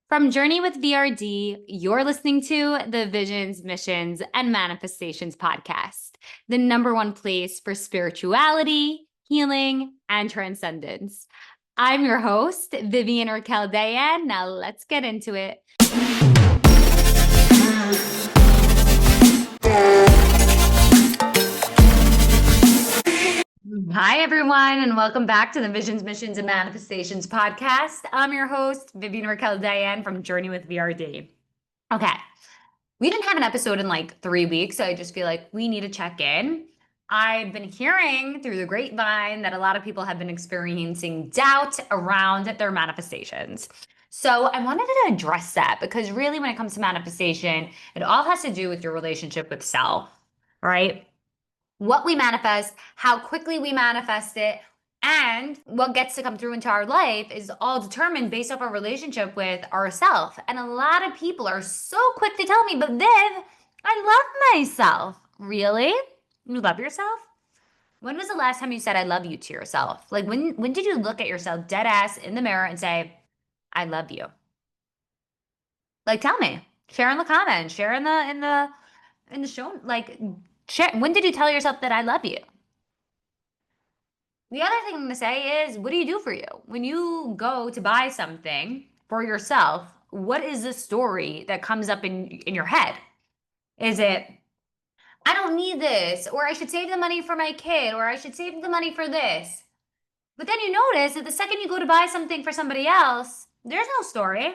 From Journey with VRD, you're listening to the Visions, Missions, and Manifestations podcast, the number one place for spirituality, healing, and transcendence. I'm your host, Vivian Raquel Dayan. Now let's get into it. Hi, everyone, and welcome back to the Visions, Missions, and Manifestations podcast. I'm your host, Vivian Raquel Dayan from Journey with VRD. Okay, we didn't have an episode in like 3 weeks, so I just feel like we need to check in. I've been hearing through the grapevine that a lot of people have been experiencing doubt around their manifestations. So I wanted to address that because really, when it comes to manifestation, it all has to do with your relationship with self, right? What we manifest, how quickly we manifest it, and what gets to come through into our life is all determined based off our relationship with ourself. And a lot of people are so quick to tell me, but Viv, I love myself. Really? You love yourself? When was the last time you said I love you to yourself? Like when did you look at yourself dead ass in the mirror and say, I love you? Like tell me. Share in the comments, share in the show. Like share, when did you tell yourself that I love you? The other thing I'm going to say is, what do you do for you? When you go to buy something for yourself, what is the story that comes up in your head? Is it, I don't need this, or I should save the money for my kid, or I should save the money for this? But then you notice that the second you go to buy something for somebody else, there's no story.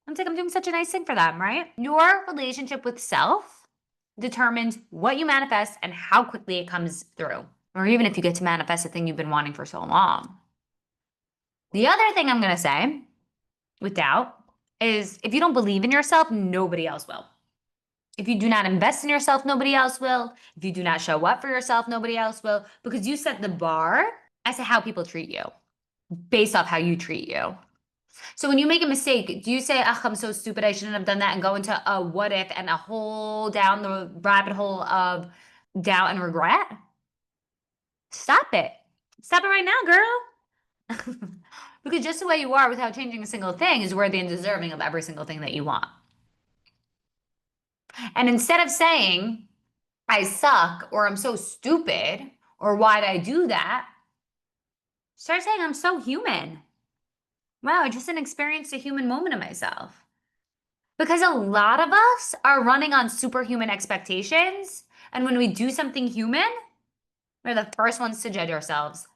I'm like, I'm doing such a nice thing for them, right? Your relationship with self determines what you manifest and how quickly it comes through, or even if you get to manifest the thing you've been wanting for so long. The other thing I'm going to say with doubt is if you don't believe in yourself, nobody else will. If you do not invest in yourself, nobody else will. If you do not show up for yourself, nobody else will, because you set the bar as to how people treat you based off how you treat you. So when you make a mistake, do you say, "Ugh, I'm so stupid, I shouldn't have done that," and go into a what if and a whole down the rabbit hole of doubt and regret? Stop it. Stop it right now, girl. Because just the way you are without changing a single thing is worthy and deserving of every single thing that you want. And instead of saying, I suck, or I'm so stupid, or why'd I do that? Start saying, I'm so human. Wow, I just didn't experience a human moment of myself. Because a lot of us are running on superhuman expectations. And when we do something human, we're the first ones to judge ourselves.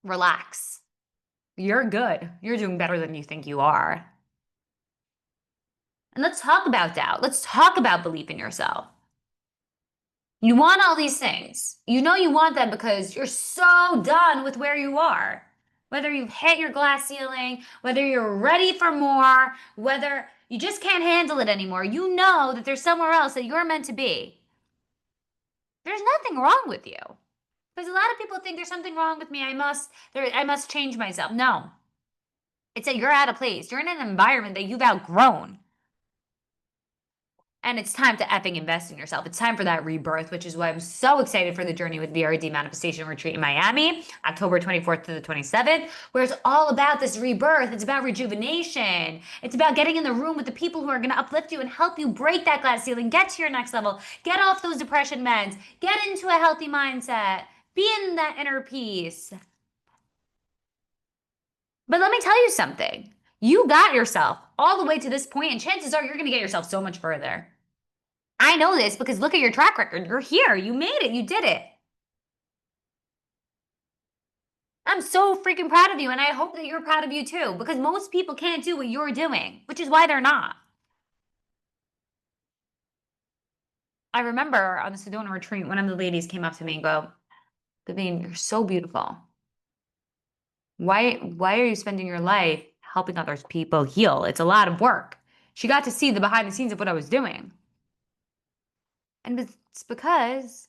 Relax. You're good. You're doing better than you think you are. And let's talk about doubt. Let's talk about belief in yourself. You want all these things. You know you want them because you're so done with where you are. Whether you've hit your glass ceiling, whether you're ready for more, whether you just can't handle it anymore, you know that there's somewhere else that you're meant to be. There's nothing wrong with you. Because a lot of people think there's something wrong with me. I must change myself. No. It's that you're out of place. You're in an environment that you've outgrown. And it's time to effing invest in yourself. It's time for that rebirth, which is why I'm so excited for the Journey with VRD Manifestation Retreat in Miami, October 24th to the 27th, where it's all about this rebirth. It's about rejuvenation. It's about getting in the room with the people who are going to uplift you and help you break that glass ceiling, get to your next level, get off those depression meds, get into a healthy mindset, be in that inner peace. But let me tell you something. You got yourself all the way to this point, and chances are you're going to get yourself so much further. I know this because look at your track record. You're here. You made it. You did it. I'm so freaking proud of you, and I hope that you're proud of you too, because most people can't do what you're doing, which is why they're not. I remember on the Sedona retreat, one of the ladies came up to me and go, Vivian, you're so beautiful. Why are you spending your life helping other people heal? It's a lot of work. She got to see the behind the scenes of what I was doing. And it's because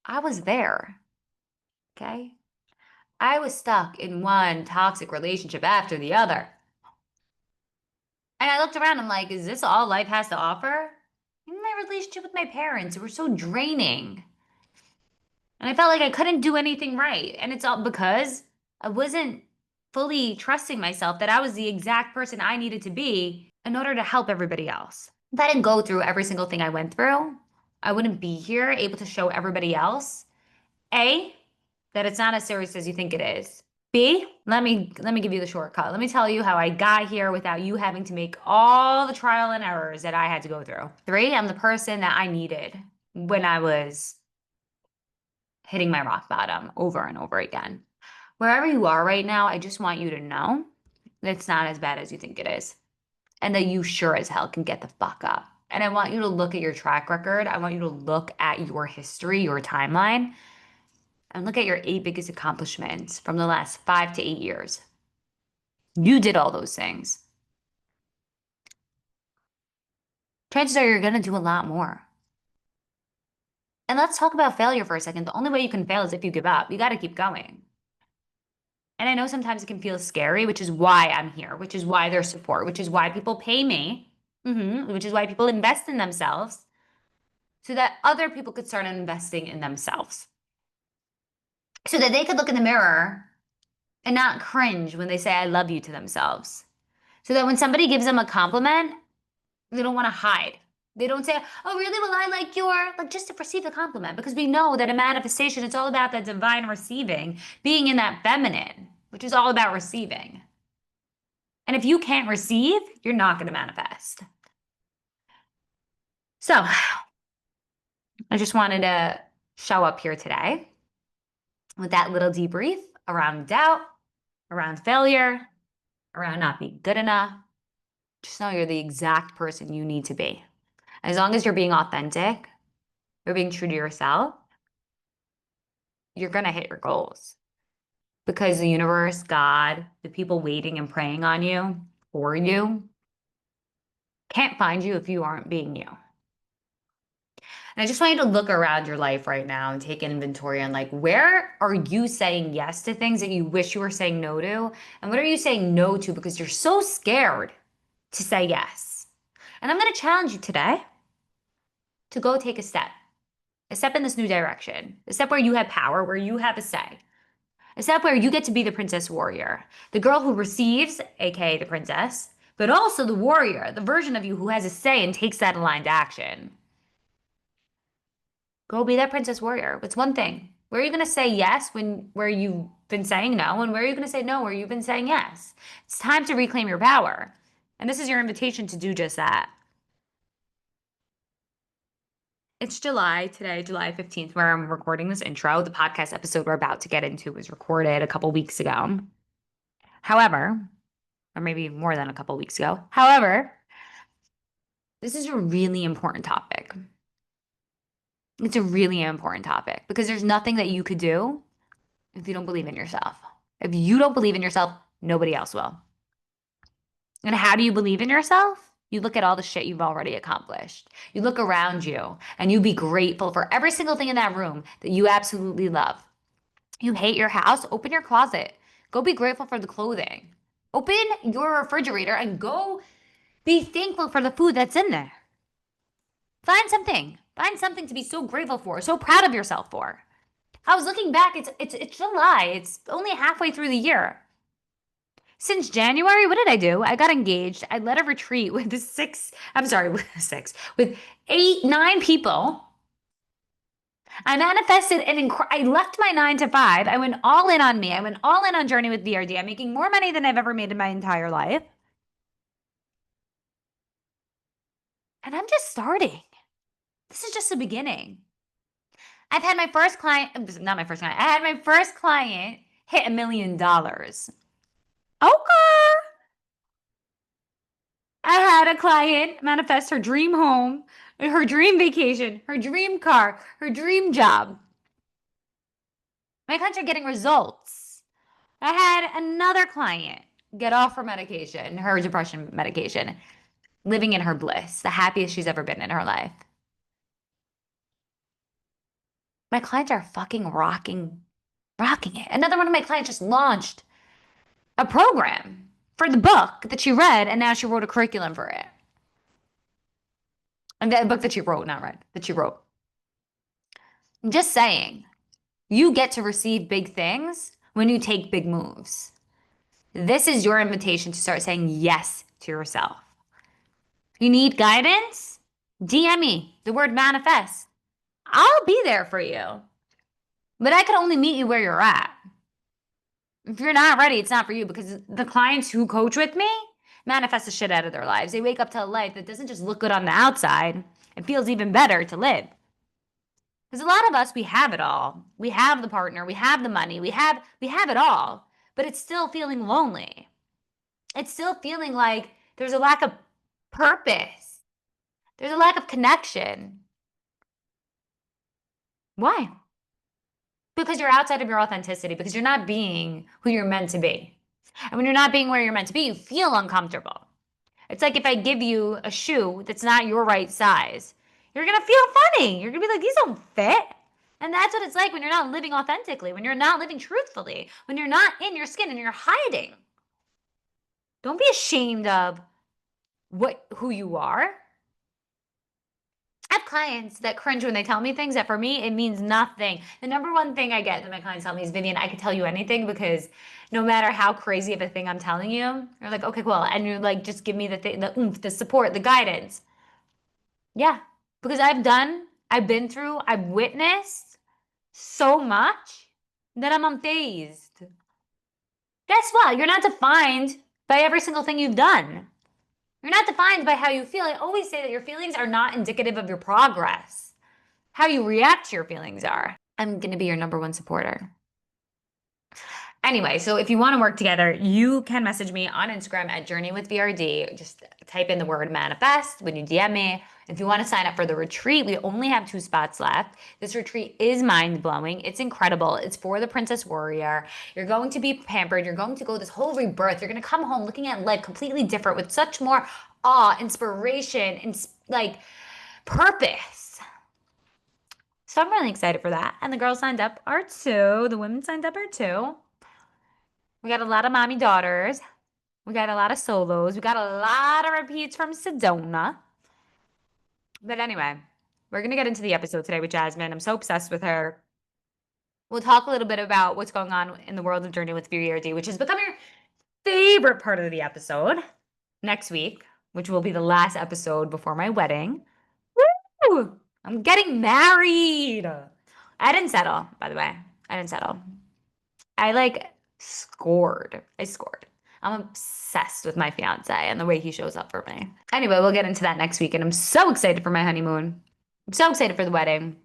I was there. Okay? I was stuck in one toxic relationship after the other. And I looked around, I'm like, is this all life has to offer? Even my relationship with my parents were so draining. And I felt like I couldn't do anything right. And it's all because I wasn't fully trusting myself that I was the exact person I needed to be in order to help everybody else. If I didn't go through every single thing I went through, I wouldn't be here able to show everybody else, A, that it's not as serious as you think it is. B, let me give you the shortcut. Let me tell you how I got here without you having to make all the trial and errors that I had to go through. Three, I'm the person that I needed when I was hitting my rock bottom over and over again. Wherever you are right now, I just want you to know that it's not as bad as you think it is, and that you sure as hell can get the fuck up. And I want you to look at your track record. I want you to look at your history, your timeline, and look at your 8 biggest accomplishments from the last 5 to 8 years. You did all those things. Chances are you're going to do a lot more. And let's talk about failure for a second. The only way you can fail is if you give up. You got to keep going. And I know sometimes it can feel scary, which is why I'm here, which is why there's support, which is why people pay me, which is why people invest in themselves so that other people could start investing in themselves. So that they could look in the mirror and not cringe when they say, I love you to themselves. So that when somebody gives them a compliment, they don't want to hide. They don't say, oh, really? Well, I like like just to receive the compliment, because we know that in manifestation, it's all about that divine receiving, being in that feminine, which is all about receiving. And if you can't receive, you're not going to manifest. So I just wanted to show up here today with that little debrief around doubt, around failure, around not being good enough. Just know you're the exact person you need to be. As long as you're being authentic, you're being true to yourself, you're going to hit your goals. Because the universe, God, the people waiting and praying on you, for you, can't find you if you aren't being you. And I just want you to look around your life right now and take an inventory on, like, where are you saying yes to things that you wish you were saying no to? And what are you saying no to because you're so scared to say yes? And I'm going to challenge you today to go take a step in this new direction, a step where you have power, where you have a say, a step where you get to be the princess warrior, the girl who receives, aka the princess, but also the warrior, the version of you who has a say and takes that aligned action. Go be that princess warrior. It's one thing. Where are you going to say yes where you've been saying no? And where are you going to say no where you've been saying yes? It's time to reclaim your power. And this is your invitation to do just that. It's July today, July 15th, where I'm recording this intro. The podcast episode we're about to get into was recorded a couple weeks ago. However, or maybe more than a couple weeks ago. However, this is a really important topic. It's a really important topic because there's nothing that you could do if you don't believe in yourself. If you don't believe in yourself, nobody else will. And how do you believe in yourself? You look at all the shit you've already accomplished. You look around you and you be grateful for every single thing in that room that you absolutely love. You hate your house? Open your closet. Go be grateful for the clothing. Open your refrigerator and go be thankful for the food that's in there. Find something. Find something to be so grateful for, so proud of yourself for. I was looking back, it's July. It's only halfway through the year. Since January, what did I do? I got engaged. I led a retreat with with 8, 9 people. I manifested I left my 9 to 5. I went all in on me. I went all in on Journey with VRD. I'm making more money than I've ever made in my entire life. And I'm just starting. This is just the beginning. I've had my first client, not my first client, I had my first client hit $1 million. Okay. I had a client manifest her dream home, her dream vacation, her dream car, her dream job. My clients are getting results. I had another client get off her medication, her depression medication, living in her bliss, the happiest she's ever been in her life. My clients are fucking rocking it. Another one of my clients just launched a program for the book that she read, and now she wrote a curriculum for it. And that book that she wrote, not read, that she wrote. I'm just saying, you get to receive big things when you take big moves. This is your invitation to start saying yes to yourself. You need guidance? DM me the word manifest. I'll be there for you. But I can only meet you where you're at. If you're not ready, it's not for you because the clients who coach with me manifest the shit out of their lives. They wake up to a life that doesn't just look good on the outside, it feels even better to live. Because a lot of us, we have it all. We have the partner, we have the money, we have it all, but it's still feeling lonely. It's still feeling like there's a lack of purpose. There's a lack of connection. Why? Because you're outside of your authenticity, because you're not being who you're meant to be. And when you're not being where you're meant to be, you feel uncomfortable. It's like if I give you a shoe that's not your right size, you're going to feel funny. You're going to be like, these don't fit. And that's what it's like when you're not living authentically, when you're not living truthfully, when you're not in your skin and you're hiding. Don't be ashamed of who you are. I have clients that cringe when they tell me things that for me, it means nothing. The number one thing I get that my clients tell me is, Vivian, I can tell you anything because no matter how crazy of a thing I'm telling you, you're like, okay, cool. And you're like, just give me the thing, the oomph, the support, the guidance. Yeah, because I've been through, I've witnessed so much that I'm unfazed. Guess what? You're not defined by every single thing you've done. You're not defined by how you feel. I always say that your feelings are not indicative of your progress. How you react to your feelings are. I'm going to be your number one supporter. Anyway, so if you want to work together, you can message me on Instagram at Journey with VRD. Just type in the word manifest when you DM me. If you want to sign up for the retreat, we only have 2 spots left. This retreat is mind-blowing. It's incredible. It's for the Princess Warrior. You're going to be pampered. You're going to go this whole rebirth. You're going to come home looking at life completely different with such more awe, inspiration, and like purpose. So I'm really excited for that. And the girls signed up are 2. The women signed up are 2. We got a lot of mommy daughters. We got a lot of solos. We got a lot of repeats from Sedona. But anyway, we're going to get into the episode today with Jazmin. I'm so obsessed with her. We'll talk a little bit about what's going on in the world of Journey with VRD, which has become your favorite part of the episode next week, which will be the last episode before my wedding. Woo! I'm getting married. I didn't settle, by the way. I didn't settle. I scored. I scored. I'm obsessed with my fiance and the way he shows up for me. Anyway, we'll get into that next week. And I'm so excited for my honeymoon. I'm so excited for the wedding.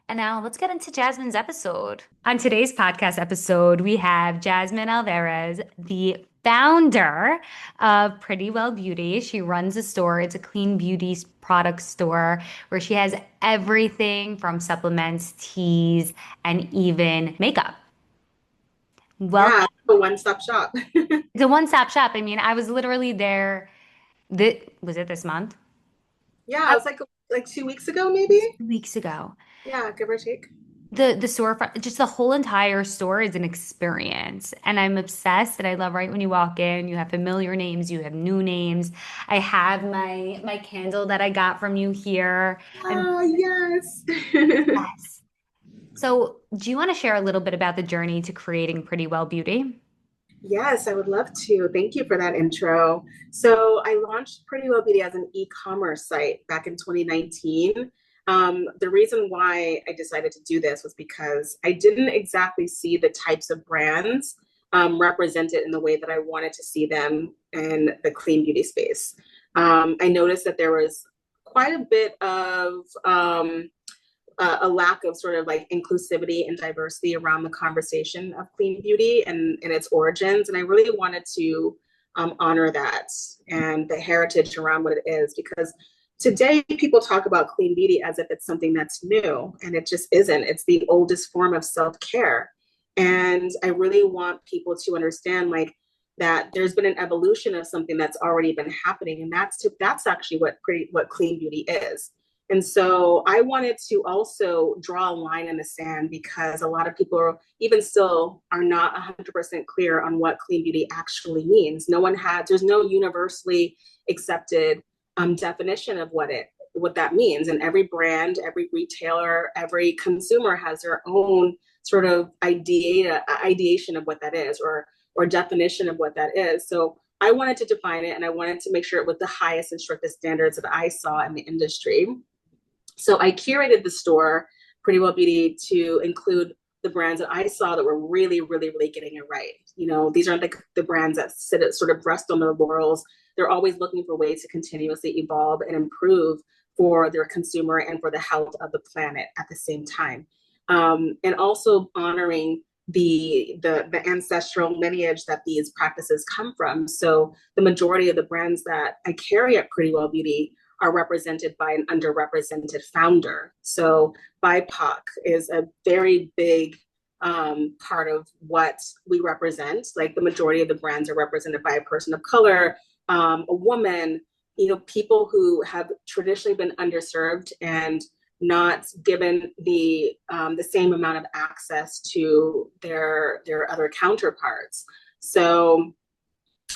And now let's get into Jazmin's episode. On today's podcast episode, we have Jazmin Alvarez, the founder of Pretty Well Beauty. She runs a store. It's a clean beauty product store where she has everything from supplements, teas, and even makeup. Well, Yeah, a one-stop shop. it's a one-stop shop. I mean, I was literally there. Was it this month? Yeah, it was like 2 weeks ago, maybe. 2 weeks ago. Yeah, give or take. The storefront, just the whole entire store is an experience, and I'm obsessed. And I love right when you walk in, you have familiar names, you have new names. I have my candle that I got from you here. I'm Oh, yes. obsessed. So, do you want to share a little bit about the journey to creating Pretty Well Beauty? Yes, I would love to. Thank you for that intro. So I launched Pretty Well Beauty as an e-commerce site back in 2019. The reason why I decided to do this was because I didn't exactly see the types of brands represented in the way that I wanted to see them in the clean beauty space. I noticed that there was quite a bit of a lack of sort of like inclusivity and diversity around the conversation of clean beauty and its origins. And I really wanted to honor that and the heritage around what it is, because today people talk about clean beauty as if it's something that's new, and it just isn't. It's the oldest form of self-care. And I really want people to understand that there's been an evolution of something that's already been happening, and that's actually what clean beauty is. And so I wanted to also draw a line in the sand, because a lot of people even still are not 100% clear on what clean beauty actually means. There's no universally accepted definition of what that means. And every brand, every retailer, every consumer has their own sort of ideation of what that is, or definition of what that is. So I wanted to define it and I wanted to make sure it was the highest and strictest standards that I saw in the industry. So I curated the store, Pretty Well Beauty, to include the brands that I saw that were really, really, really getting it right. You know, these aren't the brands that sit at sort of rest on their laurels. They're always looking for ways to continuously evolve and improve for their consumer and for the health of the planet at the same time. And also honoring the ancestral lineage that these practices come from. So the majority of the brands that I carry at Pretty Well Beauty are represented by an underrepresented founder. So BIPOC is a very big part of what we represent. Like the majority of the brands are represented by a person of color, a woman, you know, people who have traditionally been underserved and not given the same amount of access to their other counterparts. So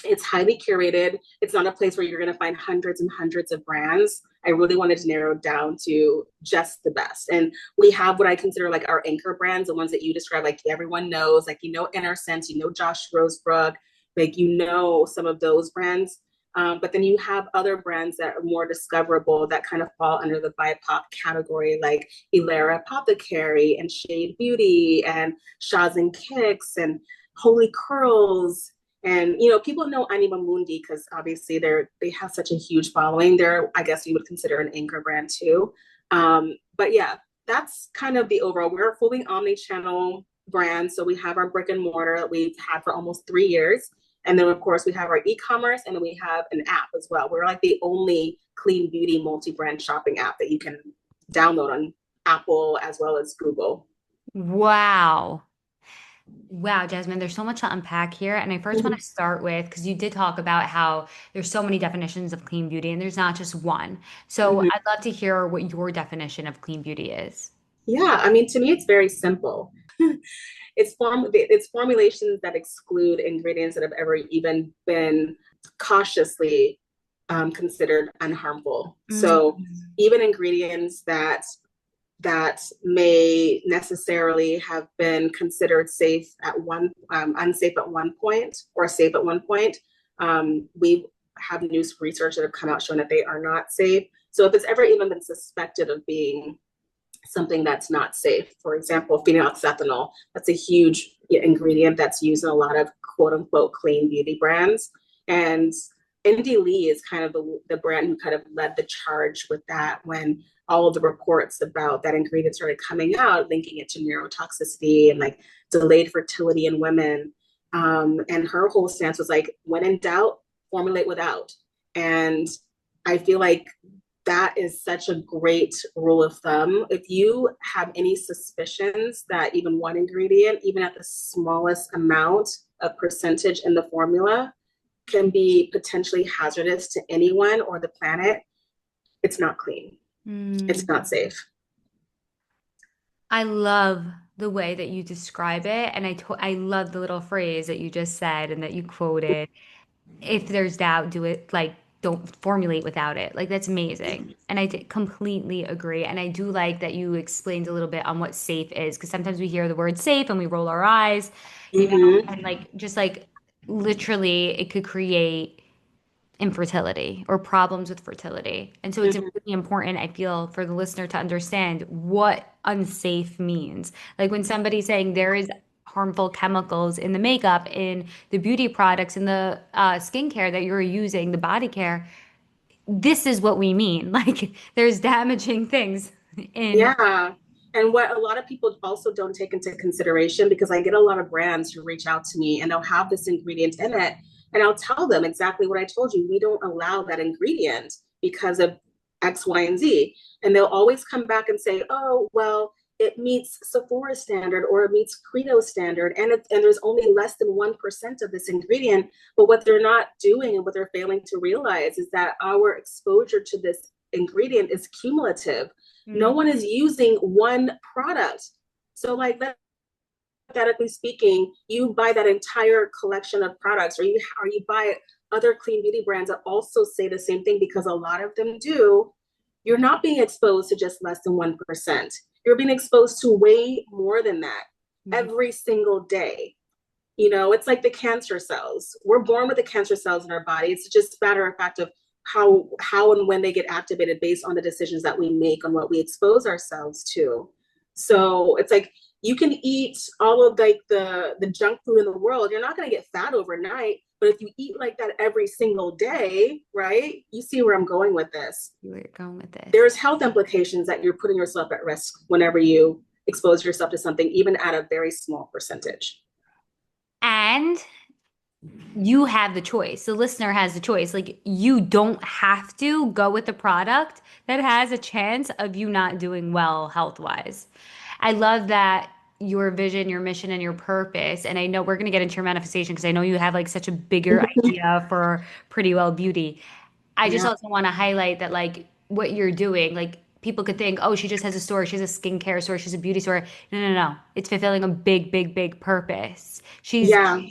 it's highly curated. It's not a place where you're going to find hundreds and hundreds of brands. I really wanted to narrow down to just the best. And we have what I consider like our anchor brands, the ones that you describe, like everyone knows, like, you know, Inner Sense, you know, Josh Rosebrook, like, you know, some of those brands. But then you have other brands that are more discoverable that kind of fall under the BIPOC category, like Ilera Apothecary and Shade Beauty and Shaz and Kicks and Holy Curls. And, you know, people know Anima Mundi because obviously they have such a huge following. They're, I guess you would consider an anchor brand too. But yeah, that's kind of the overall. We're a fully omni-channel brand. So we have our brick and mortar that we've had for almost 3 years. And then, of course, we have our e-commerce and then we have an app as well. We're like the only clean beauty multi-brand shopping app that you can download on Apple as well as Google. Wow. Wow, Jasmine, there's so much to unpack here. And I first want Mhm. to start with, because you did talk about how there's so many definitions of clean beauty and there's not just one. So Mhm. I'd love to hear what your definition of clean beauty is. Yeah, I mean, to me, it's very simple. It's formulations that exclude ingredients that have ever even been cautiously considered unharmful. So Mm. even ingredients that may necessarily have been considered safe at one unsafe at one point or safe at one point, we have new research that have come out showing that they are not safe. So if it's ever even been suspected of being something that's not safe. For example, phenylxethanol, that's a huge ingredient that's used in a lot of quote unquote clean beauty brands. And Indy Lee is kind of the brand who kind of led the charge with that when all of the reports about that ingredient started coming out, linking it to neurotoxicity and like delayed fertility in women. And her whole stance was like, when in doubt, formulate without. And I feel like that is such a great rule of thumb. If you have any suspicions that even one ingredient, even at the smallest amount of percentage in the formula, can be potentially hazardous to anyone or the planet, it's not clean. It's Mm. not safe. I love the way that you describe it, and I love the little phrase that you just said and that you quoted. If there's doubt, do it like don't formulate without it. Like that's amazing. And completely agree. And I do like that you explained a little bit on what safe is because sometimes we hear the word safe and we roll our eyes, you know, Mm-hmm. and like just like literally it could create infertility or problems with fertility. And so it's Mm-hmm. really important, I feel, for the listener to understand what unsafe means. Like when somebody's saying there is harmful chemicals in the makeup, in the beauty products, in the skincare that you're using, the body care, this is what we mean. Like there's damaging things in. Yeah. And what a lot of people also don't take into consideration, because I get a lot of brands who reach out to me and they'll have this ingredient in it. And I'll tell them exactly what I told you. We don't allow that ingredient because of X, Y, and Z. And they'll always come back and say, oh, well, it meets Sephora standard or it meets Credo standard. And there's only less than 1% of this ingredient. But what they're not doing and what they're failing to realize is that our exposure to this ingredient is cumulative. No Mm. one is using one product. So like hypothetically speaking, you buy that entire collection of products, or you buy other clean beauty brands that also say the same thing, because a lot of them do. You're not being exposed to just less than 1%. You're being exposed to way more than that Yeah. every single day. You know, it's like the cancer cells. We're born with the cancer cells in our body. It's just a matter of fact of how and when they get activated based on the decisions that we make on what we expose ourselves to. So it's like you can eat all of like the junk food in the world. You're not going to get fat overnight, but if you eat like that every single day, right? You see where I'm going with this. Where you're going with this. There's health implications that you're putting yourself at risk whenever you expose yourself to something, even at a very small percentage. And you have the choice. The listener has the choice. Like, you don't have to go with the product that has a chance of you not doing well health wise. I love that your vision, your mission, and your purpose. And I know we're going to get into your manifestation because I know you have like such a bigger idea for Pretty Well Beauty. I just Yeah. also want to highlight that like what you're doing, like people could think, oh, she just has a store, she has a skincare store, she's a beauty store. No, no, no. It's fulfilling a big, big, big purpose. Yeah.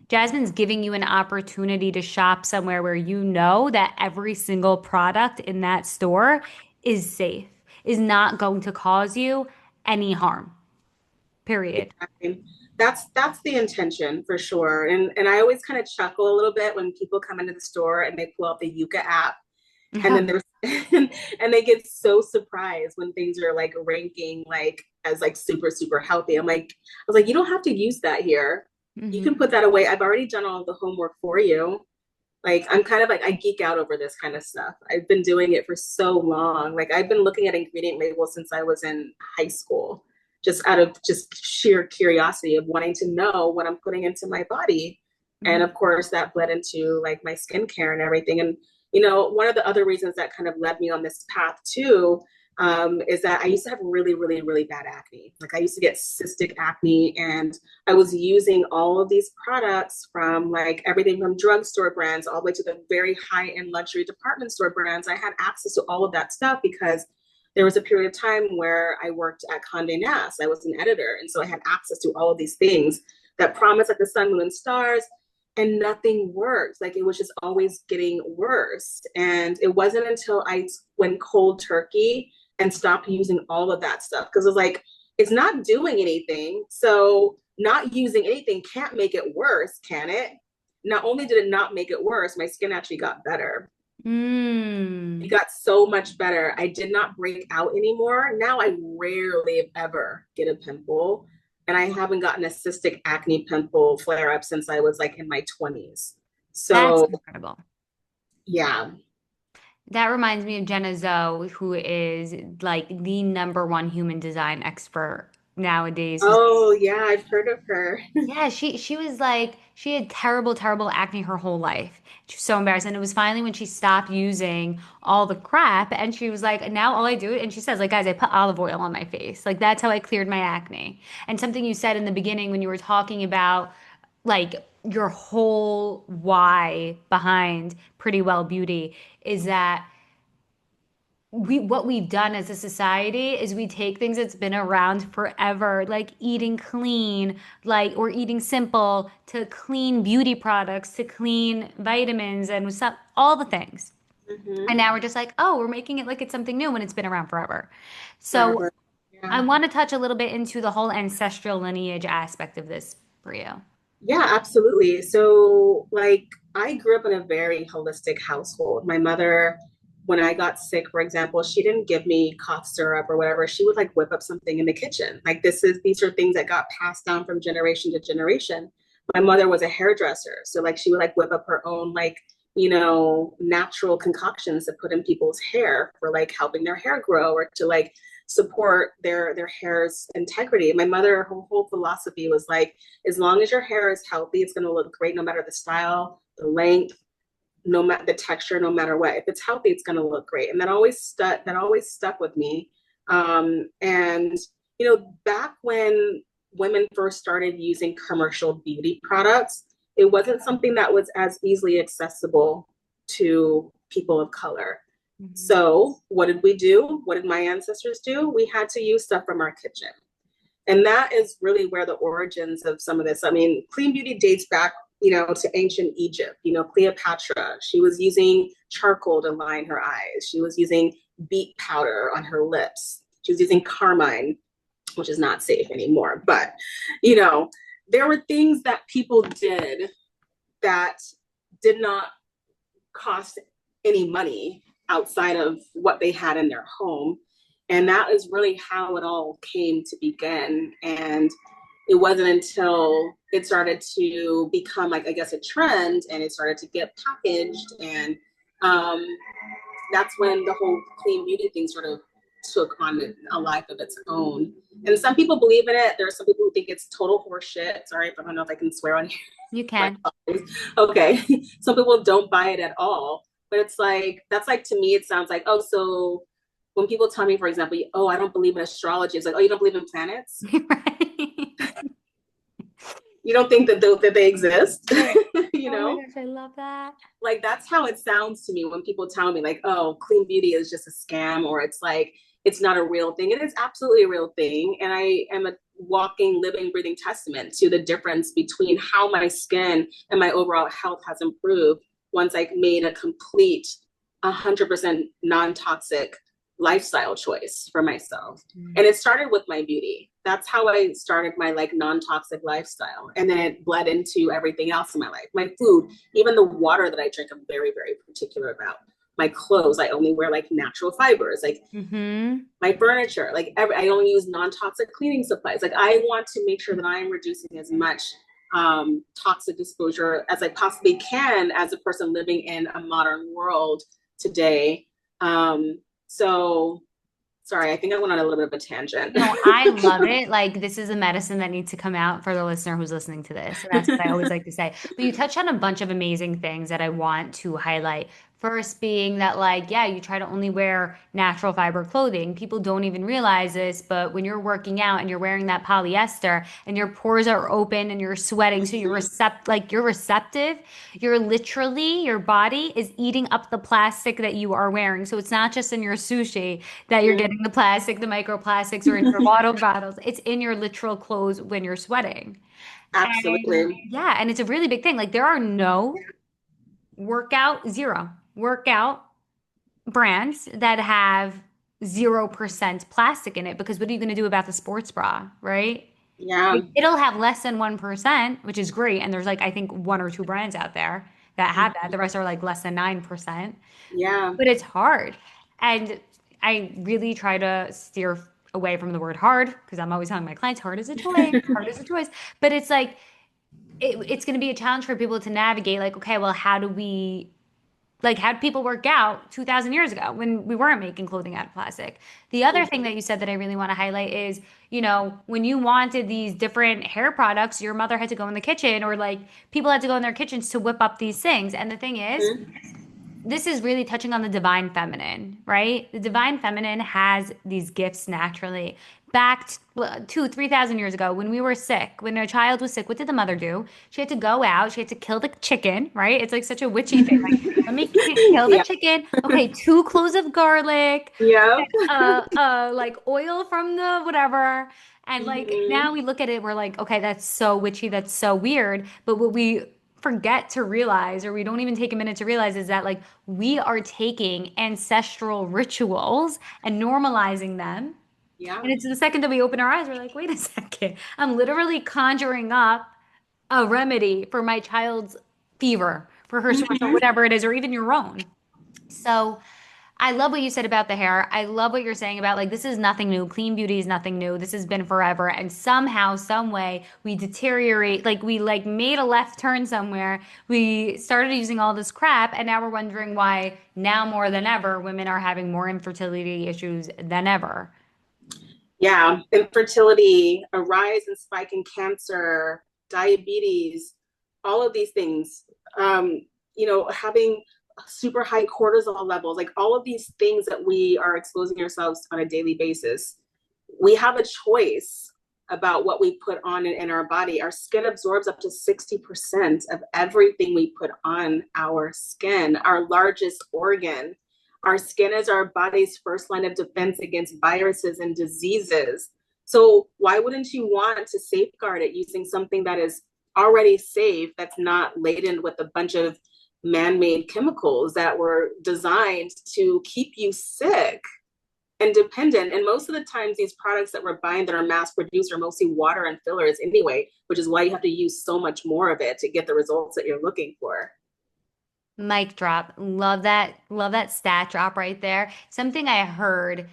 Jazmin's giving you an opportunity to shop somewhere where you know that every single product in that store is safe, is not going to cause you any harm. Period. Exactly. That's the intention for sure. And I always kind of chuckle a little bit when people come into the store and they pull out the Yuka app and then there's and they get so surprised when things are like ranking like as like super super healthy. I was like, you don't have to use that here. You can Mhm. put that away. I've already done all the homework for you. Like I'm kind of like I geek out over this kind of stuff. I've been doing it for so long. Like I've been looking at ingredient labels since I was in high school, just out of just sheer curiosity of wanting to know what I'm putting into my body. And Mhm. of course that bled into like my skincare and everything. And you know, one of the other reasons that kind of led me on this path too is that I used to have really, really, really bad acne. Like I used to get cystic acne, and I was using all of these products from like everything from drugstore brands all the way to the very high end luxury department store brands. I had access to all of that stuff because there was a period of time where I worked at Condé Nast. I was an editor. And so I had access to all of these things that promised like the sun, moon, and stars, and nothing worked. Like it was just always getting worse. And it wasn't until I went cold turkey and stopped using all of that stuff because it was like, it's not doing anything. So not using anything can't make it worse, can it? Not only did it not make it worse, my skin actually got better. It Mm. got so much better. I did not break out anymore. Now I rarely, if ever, get a pimple. And I haven't gotten a cystic acne pimple flare up since I was like in my 20s. That's So, incredible. yeah. That reminds me of Jenna Zoe, who is like the number one human design expert nowadays. Oh, yeah, I've heard of her. Yeah, she was like she had terrible, terrible acne her whole life. She was so embarrassed. And it was finally when she stopped using all the crap and she was like, now all I do, and she says, like, guys, I put olive oil on my face. Like that's how I cleared my acne. And something you said in the beginning when you were talking about like your whole why behind Pretty Well Beauty is that what we've done as a society is we take things that's been around forever, like eating clean, like or eating simple, to clean beauty products, to clean vitamins and stuff, all the things. And Mm-hmm. now we're just like, oh, we're making it like it's something new when it's been around forever. So Forever. I Yeah. want to touch a little bit into the whole ancestral lineage aspect of this for you. Yeah, absolutely. So, like, I grew up in a very holistic household. My mother, when I got sick, for example, she didn't give me cough syrup or whatever. She would like whip up something in the kitchen. Like, these are things that got passed down from generation to generation. My mother was a hairdresser. So, like, she would like whip up her own, like, you know, natural concoctions to put in people's hair for like helping their hair grow or to like support their hair's integrity. My mother, her whole philosophy was like, as long as your hair is healthy, it's going to look great no matter the style, the length, no matter the texture, no matter what. If it's healthy, it's going to look great. And that always stuck with me. And you know, back when women first started using commercial beauty products, it wasn't something that was as easily accessible to people of color. Mhm. So, what did we do? What did my ancestors do? We had to use stuff from our kitchen. And that is really where the origins of some of this. I mean, clean beauty dates back, you know, to ancient Egypt. You know, Cleopatra, she was using charcoal to line her eyes. She was using beet powder on her lips. She was using carmine, which is not safe anymore. But, you know, there were things that people did that did not cost any money outside of what they had in their home. And that is really how it all came to begin. And it wasn't until it started to become, like, I guess, a trend, and it started to get packaged. And um, that's when the whole clean beauty thing sort of took on a life of its own. And some people believe in it. There are some people who think it's total horseshit. Sorry, I don't know if I can swear on here. You can. Okay. Some people don't buy it at all. But it's like, that's like, to me, it sounds like, oh, so when people tell me, for example, oh, I don't believe in astrology, it's like, oh, you don't believe in planets? Right. You don't think that they exist? You Oh my know? gosh, I love that. Like, that's how it sounds to me when people tell me, like, oh, clean beauty is just a scam, or it's like, it's not a real thing. It is absolutely a real thing. And I am a walking, living, breathing testament to the difference between how my skin and my overall health has improved once I made a complete 100% non-toxic lifestyle choice for myself. And it started with my beauty. That's how I started my like non-toxic lifestyle. And then it bled into everything else in my life. My food, even the water that I drink, I'm very, very particular about. My clothes, I only wear like natural fibers. Like my furniture, like I only use non-toxic cleaning supplies. Like I want to make sure that I am reducing as much toxic exposure as I possibly can as a person living in a modern world today. So sorry, I think I went on a little bit of a tangent. No, I love it. Like, this is a medicine that needs to come out for the listener who's listening to this. And that's what I always like to say. But you touched on a bunch of amazing things that I want to highlight. First, being that, like, yeah, you try to only wear natural fiber clothing. People don't even realize this, but when you're working out and you're wearing that polyester and your pores are open and you're sweating, so you're receptive, you're literally, your body is eating up the plastic that you are wearing. So it's not just in your sushi that you're getting the plastic, the microplastics, or in your water bottles. It's in your literal clothes when you're sweating. And Absolutely. yeah, and it's a really big thing. Like, there are no zero workout brands that have 0% plastic in it, because what are you going to do about the sports bra, right? Yeah. It'll have less than 1%, which is great. And there's like, I think one or two brands out there that have that. The rest are like less than 9%. Yeah. But it's hard. And I really try to steer away from the word hard, because I'm always telling my clients, hard is a choice, hard is a choice. But it's like, it's going to be a challenge for people to navigate, like, okay, well, how did people work out 2,000 years ago when we weren't making clothing out of plastic? The other thing that you said that I really want to highlight is, when you wanted these different hair products, your mother had to go in the kitchen, or like people had to go in their kitchens to whip up these things. And the thing is, this is really touching on the divine feminine, right? The divine feminine has these gifts naturally. Back 3,000 years ago, when we were sick, when a child was sick, what did the mother do? She had to go out, she had to kill the chicken, right? It's like such a witchy thing. Like, let me kill the Yeah. chicken. Okay, two cloves of garlic, Yeah. like oil from the whatever. And like Mm-hmm. now we look at it, we're like, okay, that's so witchy, that's so weird. But what we forget to realize, or we don't even take a minute to realize, is that like we are taking ancestral rituals and normalizing them. Yeah. And it's the second that we open our eyes, we're like, wait a second, I'm literally conjuring up a remedy for my child's fever, for her sores, or Mm-hmm. whatever it is, or even your own. So I love what you said about the hair. I love what you're saying about, like, this is nothing new. Clean beauty is nothing new. This has been forever. And somehow, some way, we deteriorate. Like, we like made a left turn somewhere. We started using all this crap, and now we're wondering why now more than ever women are having more infertility issues than ever. Yeah. Infertility, a rise and spike in cancer, diabetes, all of these things. Having super high cortisol levels, like all of these things that we are exposing ourselves on a daily basis. We have a choice about what we put on in our body. Our skin absorbs up to 60% of everything we put on our skin, our largest organ. Our skin is our body's first line of defense against viruses and diseases. So why wouldn't you want to safeguard it using something that is already safe, that's not laden with a bunch of man-made chemicals that were designed to keep you sick? and dependent. And most of the times, these products that we're buying that are mass produced are mostly water and fillers anyway, which is why you have to use so much more of it to get the results that you're looking for. Mic drop. Love that. Love that stat drop right there. Something I heard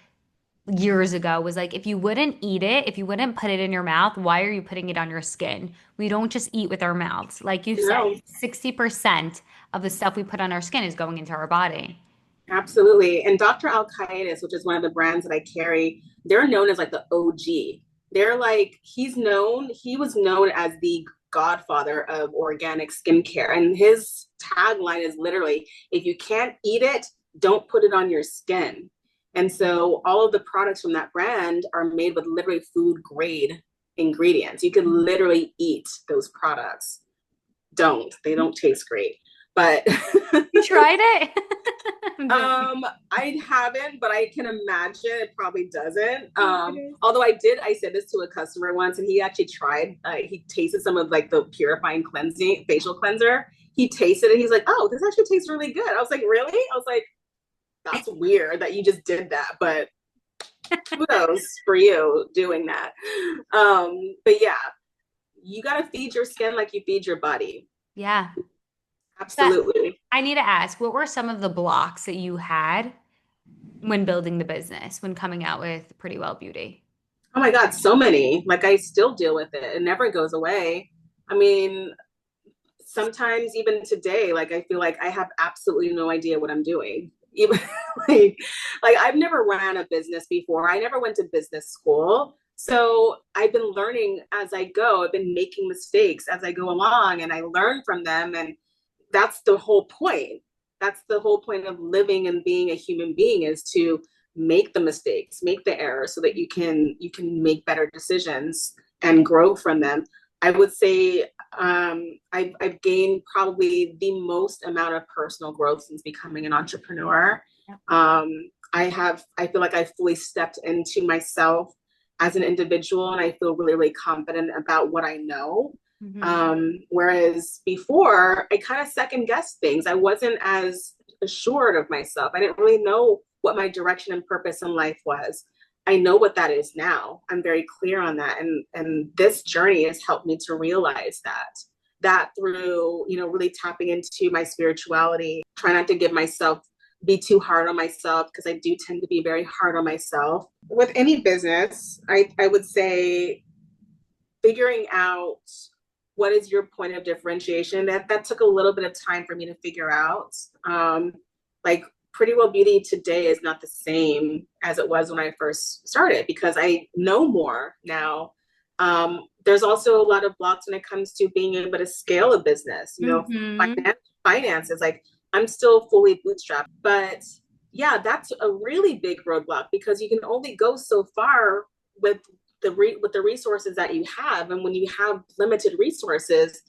years ago was like, if you wouldn't eat it, if you wouldn't put it in your mouth, why are you putting it on your skin? We don't just eat with our mouths. Like you said, No, 60% of the stuff we put on our skin is going into our body. absolutely. And Dr. Al-Qaeda, which is one of the brands that I carry, they're known as like the OG. They're like, he was known as the godfather of organic skincare. And his tagline is literally, if you can't eat it, don't put it on your skin. And so all of the products from that brand are made with literally food grade ingredients. You can literally eat those products. They don't taste great. But You tried it? I'm joking. I haven't, but I can imagine it probably doesn't. Although I said this to a customer once, and he actually tried. He tasted some of like the purifying cleansing facial cleanser. He tasted it. He's like, "Oh, this actually tastes really good." I was like, "Really?" I was like, "That's weird that you just did that," but kudos for you doing that. But yeah, you gotta feed your skin like you feed your body. Yeah. But Absolutely. I need to ask, what were some of the blocks that you had when building the business, when coming out with Pretty Well Beauty? Oh my God, so many. Like I still deal with it. It never goes away. I mean, sometimes even today, like I feel like I have absolutely no idea what I'm doing. Even like, like I've never ran a business before. I never went to business school. So I've been learning as I go. I've been making mistakes as I go along and I learn from them. And that's the whole point. That's the whole point of living and being a human being is to make the mistakes, make the errors so that you can make better decisions and grow from them. I would say I've gained probably the most amount of personal growth since becoming an entrepreneur. Yep. I feel like I fully stepped into myself as an individual and I feel really, really confident about what I know. Hmm. Whereas before, I kind of second guessed things. I wasn't as assured of myself. I didn't really know what my direction and purpose in life was. I know what that is now. I'm very clear on that. And this journey has helped me to realize that through, really tapping into my spirituality, try not to be too hard on myself because I do tend to be very hard on myself. With any business, I would say figuring out what is your point of differentiation. That took a little bit of time for me to figure out. Like Pretty Well Beauty today is not the same as it was when I first started because I know more now. There's also a lot of blocks when it comes to being able to scale a business, Hmm. finances. Like I'm still fully bootstrapped, but yeah, that's a really big roadblock because you can only go so far with with the resources that you have, and when you have limited resources,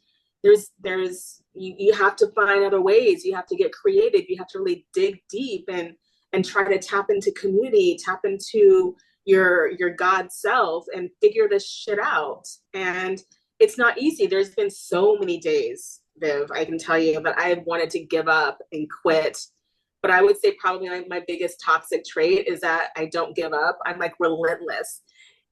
you have to find other ways. You have to get creative. You have to really dig deep and try to tap into community, tap into your God self, and figure this shit out. And it's not easy. There's been so many days, Viv, I can tell you that I have wanted to give up and quit. But I would say probably my biggest toxic trait is that I don't give up. I'm like relentless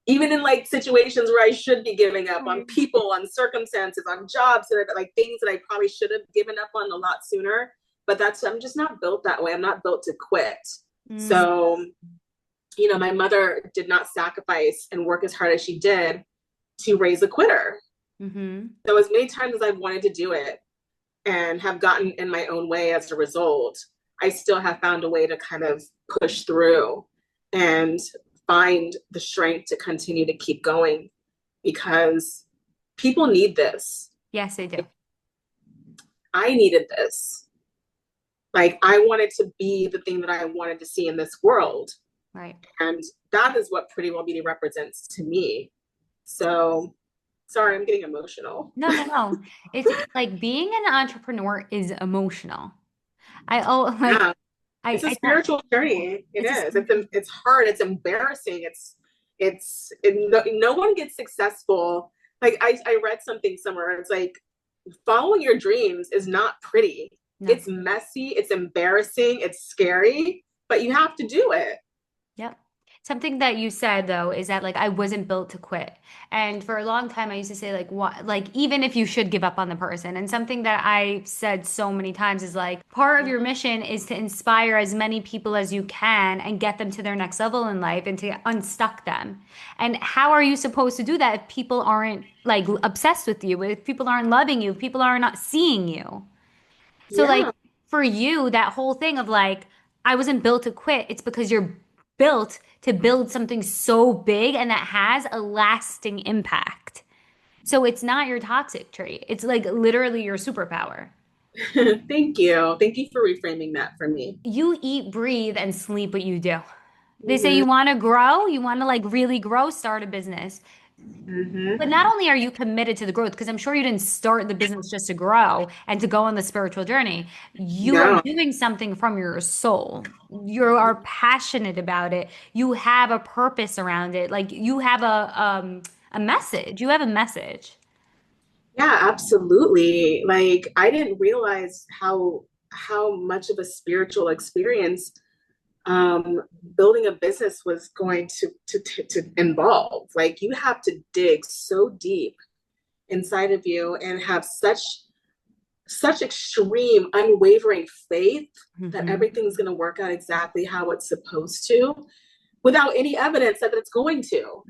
even in like situations where I should be giving up on people, on circumstances, on jobs that are like things that I probably should have given up on a lot sooner. But I'm just not built that way. I'm not built to quit. Mm. So, my mother did not sacrifice and work as hard as she did to raise a quitter. Hmm. So as many times as I've wanted to do it and have gotten in my own way as a result, I still have found a way to kind of push through and find the strength to continue to keep going because people need this. Yes, I do. I needed this. Like I wanted to be the thing that I wanted to see in this world. Right. And that is what Pretty Well Beauty represents to me. So sorry, I'm getting emotional. No, no, no. It's like being an entrepreneur is emotional. Like Yeah. It's a I spiritual journey. It it's a is. It's hard. It's embarrassing. No one gets successful. Like I read something somewhere. It's like following your dreams is not pretty. no. It's messy. It's embarrassing. It's scary. But you have to do it. Yep. Something that you said though is that like I wasn't built to quit. And for a long time I used to say like what like even if you should give up on the person. And something that I said so many times is like part of your mission is to inspire as many people as you can and get them to their next level in life and to unstuck them. And how are you supposed to do that if people aren't like obsessed with you, if people aren't loving you, if people are not seeing you? So like Yeah. for you, that whole thing of like, I wasn't built to quit, it's because you're built to build something so big and that has a lasting impact. So it's not your toxic trait. It's like literally your superpower. Thank you. Thank you for reframing that for me. You eat, breathe, and sleep what you do. They say Hmm. you want to grow, you want to like really grow, start a business. But Hmm. not only are you committed to the growth, because I'm sure you didn't start the business just to grow and to go on the spiritual journey. You are No. doing something from your soul. You are passionate about it. You have a purpose around it. Like you have a message. You have a message. Yeah, absolutely. Like I didn't realize how much of a spiritual experience um, building a business was going to involve. Like you have to dig so deep inside of you and have such extreme, unwavering faith that Hmm. everything's going to work out exactly how it's supposed to, without any evidence that it's going to.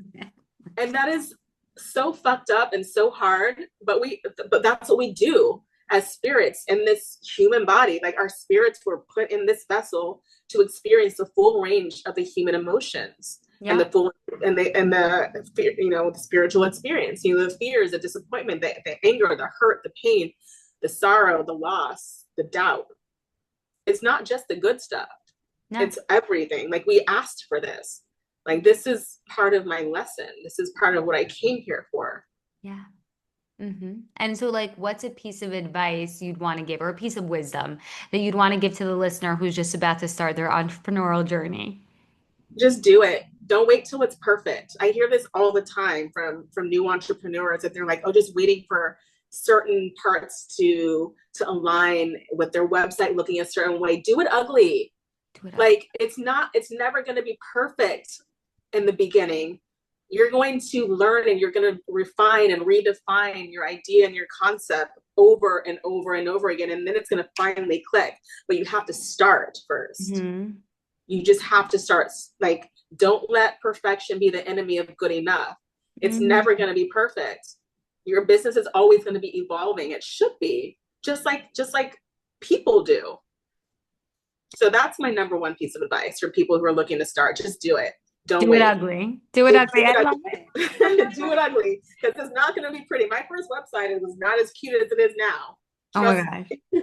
And that is so fucked up and so hard, but that's what we do as spirits in this human body. Like our spirits were put in this vessel to experience the full range of the human emotions and Yeah. the full and the the spiritual experience, the fears, the disappointment, the anger, the hurt, the pain, the sorrow, the loss, the doubt. It's not just the good stuff. No. It's everything. Like we asked for this. Like this is part of my lesson. This is part of what I came here for. Yeah. And so, like, what's a piece of advice you'd want to give, or a piece of wisdom that you'd want to give to the listener who's just about to start their entrepreneurial journey? Just do it. Don't wait till it's perfect. I hear this all the time from new entrepreneurs that they're like, oh, just waiting for certain parts to align with their website looking a certain way. Do it ugly. Do it ugly. Like it's never going to be perfect in the beginning. You're going to learn and you're going to refine and redefine your idea and your concept over and over and over again, and then it's going to finally click. But you have to start first. Hmm. You just have to start. Like, don't let perfection be the enemy of good enough. It's never Hmm. going to be perfect. Your business is always going to be evolving. It should be just like people do. So that's my number one piece of advice for people who are looking to start. Just do it. Don't Do it wait. ugly. Do it Do ugly. I it love ugly. it. Do it ugly because it's not going to be pretty. My first website, it was not as cute as it is now. Oh my Trust gosh. me.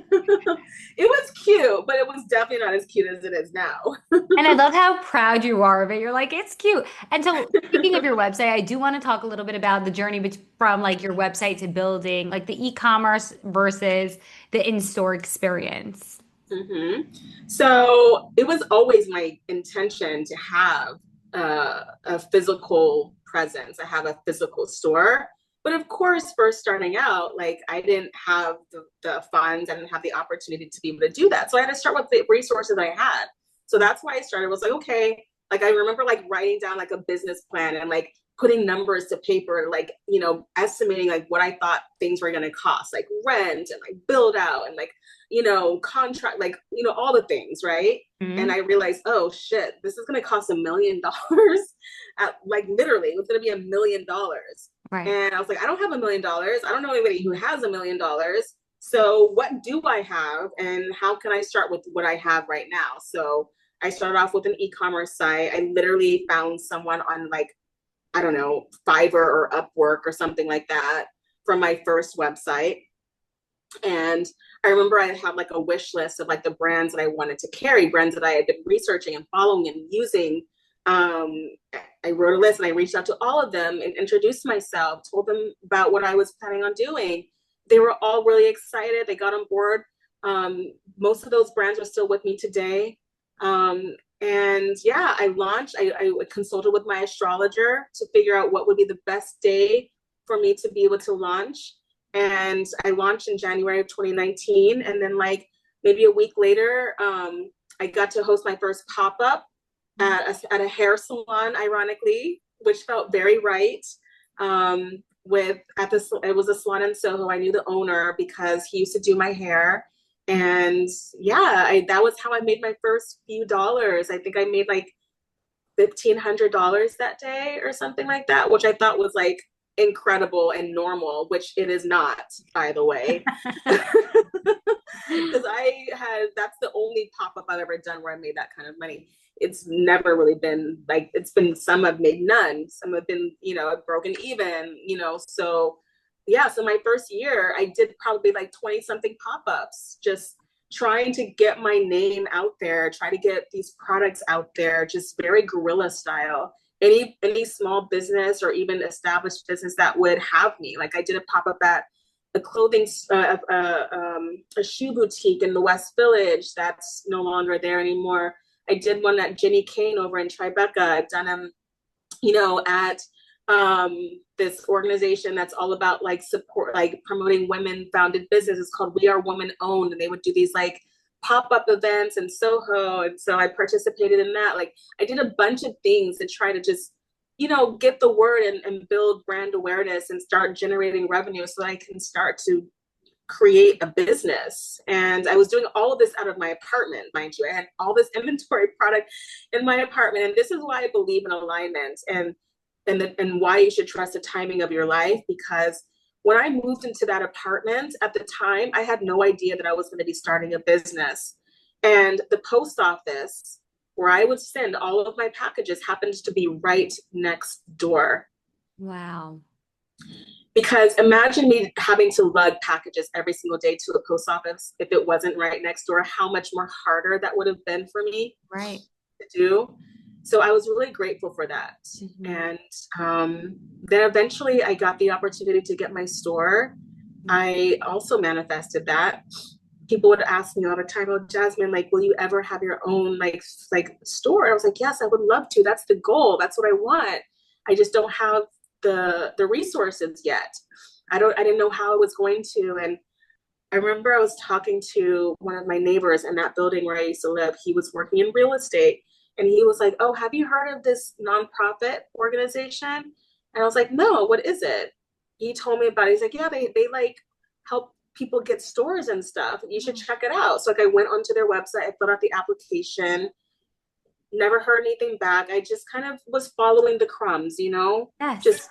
It was cute, but it was definitely not as cute as it is now. And I love how proud you are of it. You're like, it's cute. And so, speaking of your website, I do want to talk a little bit about the journey from like your website to building, like the e-commerce versus the in-store experience. Hmm. So it was always my intention to have a physical presence. I have a physical store. But of course, first starting out, like I didn't have the funds, I didn't have the opportunity to be able to do that. So I had to start with the resources I had. So that's why I started. Was like, okay, like I remember like writing down like a business plan and like putting numbers to paper, like, estimating like what I thought things were gonna cost, like rent and like build out and like contract, like, all the things, right? And Hmm. I realized, oh shit, this is gonna cost $1 million. At like literally, it was gonna be $1 million. Right. And I was like, I don't have $1 million. I don't know anybody who has $1 million. So what do I have and how can I start with what I have right now? So I started off with an e-commerce site. I literally found someone on like, I don't know, Fiverr or Upwork or something like that for my first website. And I remember I had like a wish list of like the brands that I wanted to carry, brands that I had been researching and following and using. Um, I wrote a list and I reached out to all of them and introduced myself, told them about what I was planning on doing. They were all really excited. They got on board. Most of those brands are still with me today. And yeah, I launched, I consulted with my astrologer to figure out what would be the best day for me to be able to launch. And I launched in January of 2019. And then like maybe a week later, I got to host my first pop-up at a hair salon, ironically, which felt very right. It was a salon in Soho. I knew the owner because he used to do my hair, and yeah, that was how I made my first few dollars. I think I made like $1,500 that day or something like that, which I thought was like incredible and normal, which it is not, by the way. Because that's the only pop up I've ever done where I made that kind of money. It's never really been like, it's been, some have made none, some have been, broken even, so yeah. So my first year, I did probably like 20 something pop ups, just trying to get my name out there, try to get these products out there, just very guerrilla style. Any small business or even established business that would have me. Like I did a pop up at a clothing a shoe boutique in the West Village that's no longer there anymore. I did one at Jenny Kane over in Tribeca. I've done them, at this organization that's all about like support, like promoting women founded businesses called We Are Women Owned. And they would do these like pop-up events in Soho. And so I participated in that. Like I did a bunch of things to try to just, get the word and build brand awareness and start generating revenue so I can start to create a business. And I was doing all of this out of my apartment, mind you. I had all this inventory product in my apartment. And this is why I believe in alignment and why you should trust the timing of your life. Because when I moved into that apartment at the time, I had no idea that I was going to be starting a business. And the post office where I would send all of my packages happened to be right next door. Wow. Because imagine me having to lug packages every single day to a post office if it wasn't right next door, how much more harder that would have been for me Right. to do. So I was really grateful for that. Mm-hmm. And then eventually I got the opportunity to get my store. I also manifested that. People would ask me all the time, "Oh, Jazmin, like, will you ever have your own like store?" I was like, "Yes, I would love to. That's the goal. That's what I want. I just don't have the resources yet. I didn't know how I was going to." And I remember I was talking to one of my neighbors in that building where I used to live. He was working in real estate. And he was like, "Oh, have you heard of this nonprofit organization?" And I was like, "No, what is it?" He told me about it. He's like, "Yeah, they like help people get stores and stuff. You should check it out." So like I went onto their website, I filled out the application, never heard anything back. I just kind of was following the crumbs, Yes. Just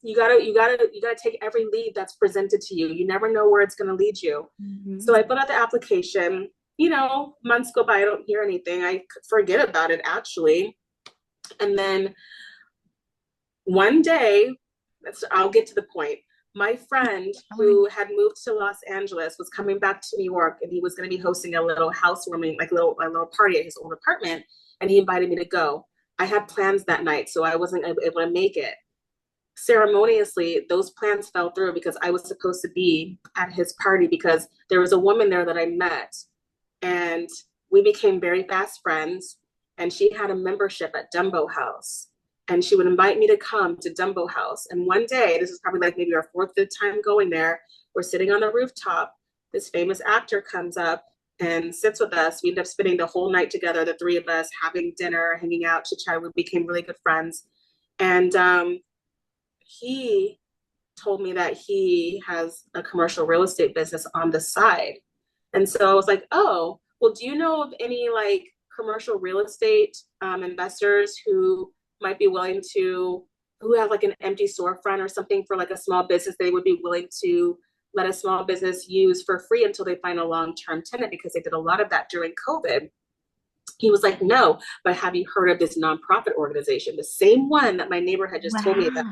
you gotta take every lead that's presented to you. You never know where it's gonna lead you. Mm-hmm. So I put out the application. Months go by, I don't hear anything. I forget about it actually. And then one day, I'll get to the point. My friend who had moved to Los Angeles was coming back to New York, and he was going to be hosting a little housewarming, like a little party at his old apartment. And he invited me to go. I had plans that night, so I wasn't able to make it. Ceremoniously, those plans fell through because I was supposed to be at his party because there was a woman there that I met. And we became very fast friends. And she had a membership at Dumbo House. And she would invite me to come to Dumbo House. And one day, this is probably like maybe our fourth, fifth time going there, we're sitting on the rooftop. This famous actor comes up and sits with us. We end up spending the whole night together, the three of us, having dinner, hanging out, chit-chat. We became really good friends. And he told me that he has a commercial real estate business on the side. And so I was like, "Oh, well, do you know of any like commercial real estate investors who might be willing to, who have like an empty storefront or something for like a small business they would be willing to let a small business use for free until they find a long-term tenant?" Because they did a lot of that during COVID. He was like, "No, but have you heard of this nonprofit organization?" The same one that my neighbor had just told me about.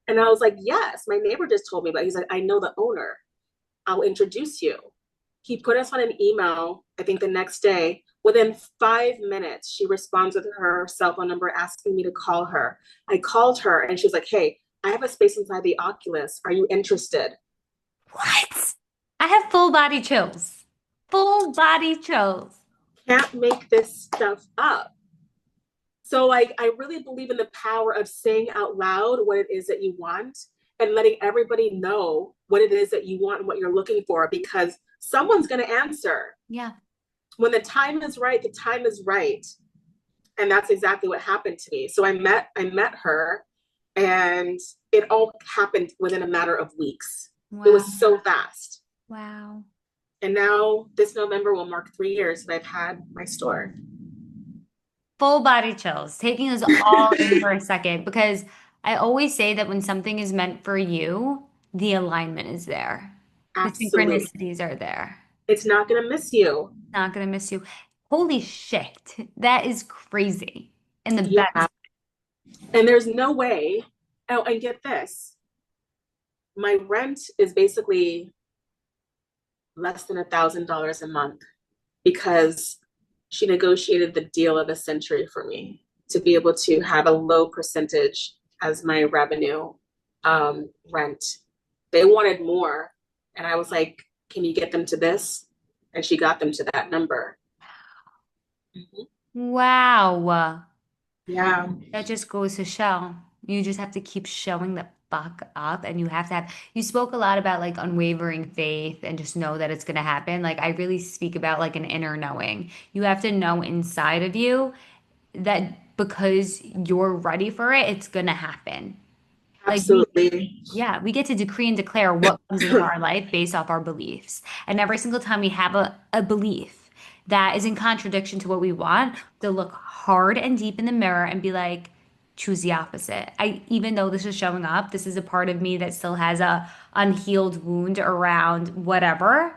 And I was like, "Yes, my neighbor just told me about it." He's like, "I know the owner. I'll introduce you." He put us on an email, I think the next day. Within 5 minutes, she responds with her cell phone number asking me to call her. I called her and she was like, "Hey, I have a space inside the Oculus. Are you interested?" What? I have full body chills. Full body chills. Can't make this stuff up. So like, I really believe in the power of saying out loud what it is that you want and letting everybody know what it is that you want and what you're looking for, because someone's going to answer. Yeah. When the time is right, the time is right. And that's exactly what happened to me. So I met her, and it all happened within a matter of weeks. It Wow. was so fast. Wow. And now this November will mark 3 years that I've had my store. Full body chills, taking us all in for a second because I always say that when something is meant for you, the alignment is there. The Absolutely. synchronicities are there. It's not going to miss you. Not gonna miss you. Holy shit. That is crazy. In the Yeah. best. And there's no way. Oh, and get this, my rent is basically less than $1,000 a month because she negotiated the deal of a century for me to be able to have a low percentage as my revenue rent. They wanted more. And I was like, can you get them to this? And she got them to that number. Mhm. Wow. Yeah, That just goes to show. You just have to keep showing the fuck up and you have to have you spoke a lot about like unwavering faith and just know that it's gonna happen. Like I really speak about like an inner knowing. You have to know inside of you that because you're ready for it, it's gonna happen. Like we absolutely. Yeah, we get to decree and declare what comes into our life based off our beliefs. And every single time we have a belief that is in contradiction to what we want, to look hard and deep in the mirror and be like, choose the opposite. Even though this is showing up, this is a part of me that still has a unhealed wound around whatever.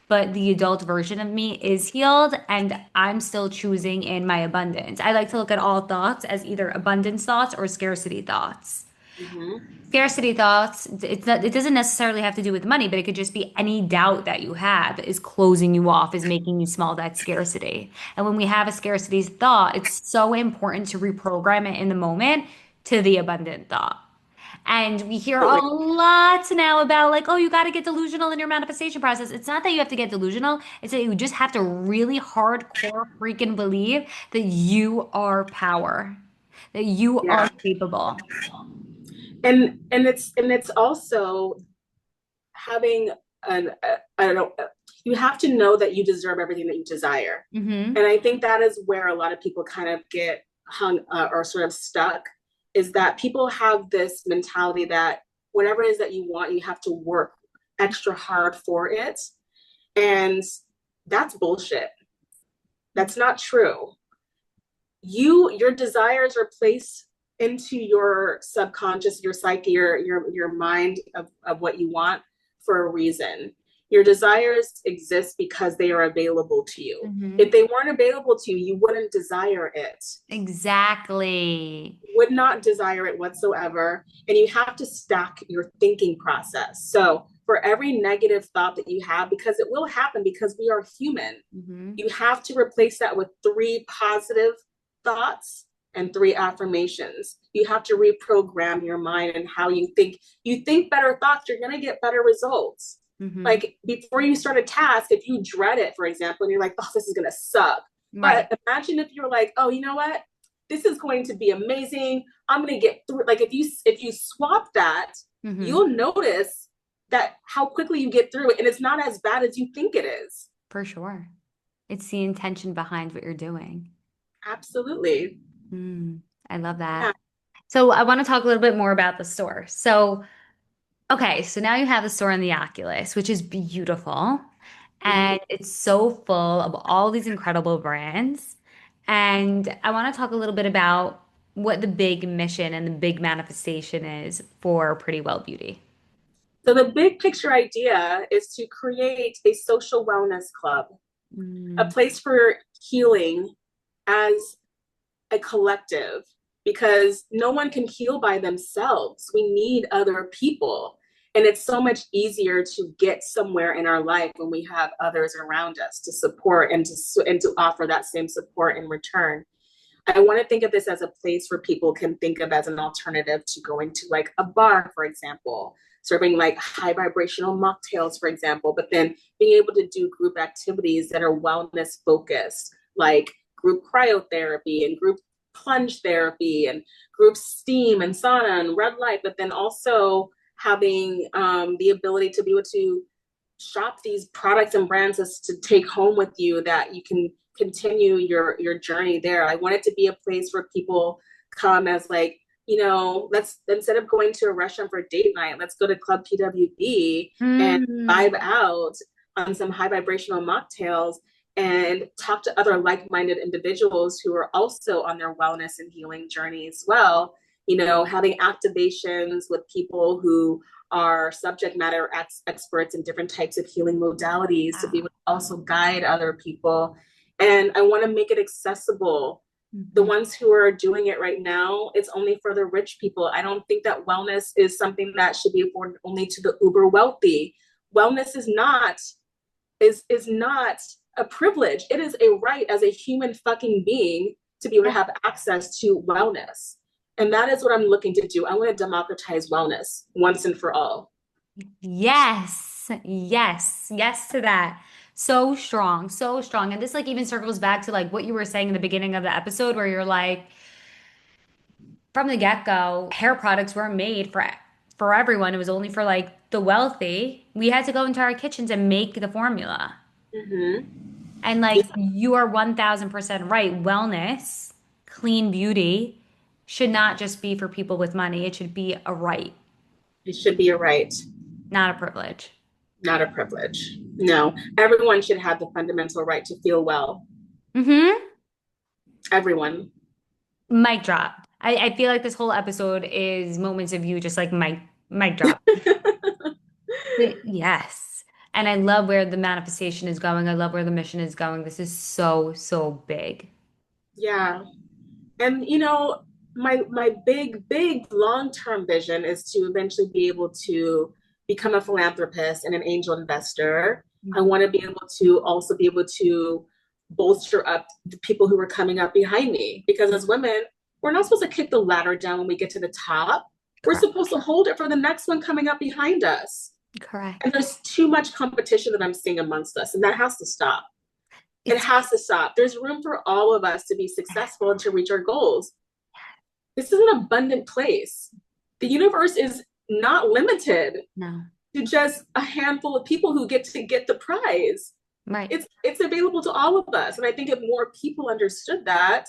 But the adult version of me is healed and I'm still choosing in my abundance. I like to look at all thoughts as either abundance thoughts or scarcity thoughts. Mhm. Scarcity thoughts, it doesn't necessarily have to do with money, but it could just be any doubt that you have is closing you off, is making you small that scarcity. And when we have a scarcity thought, it's so important to reprogram it in the moment to the abundant thought. And we hear a Absolutely. lot now about like, oh, you got to get delusional in your manifestation process. It's not that you have to get delusional. It's that you just have to really hardcore freaking believe that you are power, that you are Yeah. capable. And it's also having an I don't know, you have to know that you deserve everything that you desire. Mm-hmm. And I think that is where a lot of people kind of get hung or sort of stuck, is that people have this mentality that whatever it is that you want, you have to work extra hard for it. And that's bullshit. That's not true. Your desires are placed into your subconscious, your psyche, your mind of what you want for a reason. Your desires exist because they are available to you. Mm-hmm. If they weren't available to you, you wouldn't desire it. Exactly. Would not desire it whatsoever. And you have to stack your thinking process. So for every negative thought that you have, because it will happen because we are human, Mm-hmm. you have to replace that with 3 positive thoughts and 3 affirmations. You have to reprogram your mind and how you think. You think better thoughts, you're going to get better results. Mm-hmm. Like before you start a task, if you dread it, for example, and you're like, oh, this is going to suck. Right. But imagine if you're like, oh, you know what? This is going to be amazing. I'm going to get through it. Like if you swap that, Mm-hmm. you'll notice that how quickly you get through it, and it's not as bad as you think it is. For sure. It's the intention behind what you're doing. Absolutely. Mm, I love that. Yeah. So I want to talk a little bit more about the store. So, okay, so now you have the store in the Oculus, which is beautiful. Mhm. And it's so full of all these incredible brands. And I want to talk a little bit about what the big mission and the big manifestation is for Pretty Well Beauty. So the big picture idea is to create a social wellness club, a Mm, place for healing as a collective, because no one can heal by themselves. We need other people. And it's so much easier to get somewhere in our life when we have others around us to support and to offer that same support in return. I want to think of this as a place where people can think of as an alternative to going to like a bar, for example, serving like high vibrational mocktails, for example, but then being able to do group activities that are wellness focused, like group cryotherapy and group plunge therapy and group steam and sauna and red light, but then also having the ability to be able to shop these products and brands as to take home with you that you can continue your journey there. I want it to be a place where people come as like, let's, instead of going to a restaurant for date night, let's go to Club PWB and vibe Mm. out on some high vibrational mocktails and talk to other like-minded individuals who are also on their wellness and healing journey as well. Having activations with people who are subject matter experts in different types of healing modalities to be able Wow. to also guide other people. And I want to make it accessible. The Mhm. ones who are doing it right now, it's only for the rich people. I don't think that wellness is something that should be afforded only to the uber wealthy. Wellness is not a privilege. It is a right as a human fucking being to be able to Yeah. have access to wellness. And that is what I'm looking to do. I want to democratize wellness once and for all. Yes. Yes. Yes to that. So strong. So strong. And this like even circles back to like what you were saying in the beginning of the episode where you're like, from the get-go, hair products weren't made for everyone. It was only for like the wealthy. We had to go into our kitchens and make the formula. Mm-hmm. And like you are 1000% right. Wellness, clean beauty should not just be for people with money. It should be a right, It should be a right, not a privilege. not a privilege. No, everyone should have the fundamental right to feel well. Mm-hmm. Everyone. Mic drop. I feel like this whole episode is moments of you just like mic drop. But yes. And I love where the manifestation is going. I love where the mission is going. This is so, so big. Yeah. And my big long-term vision is to eventually be able to become a philanthropist and an angel investor. I Mhm. want to be able to also be able to bolster up the people who are coming up behind me, because as women, we're not supposed to kick the ladder down when we get to the top. We're Correct. supposed to hold it for the next one coming up behind us. And Correct. there's too much competition that I'm seeing amongst us, and that has to stop. It It's has to stop. There's room for all of us to be successful and to reach our goals. This is an abundant place. The universe is not limited no. to just a handful of people who get to get the prize. Right. It's available to all of us. And I think if more people understood that,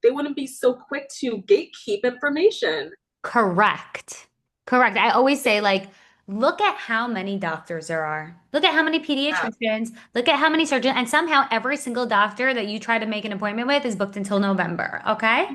they wouldn't be so quick to gatekeep information. Correct. Correct. I always say, like, look at how many doctors there are. Look at how many Yeah. pediatricians. Look at how many surgeons. And somehow every single doctor that you try to make an appointment with is booked until November. Okay?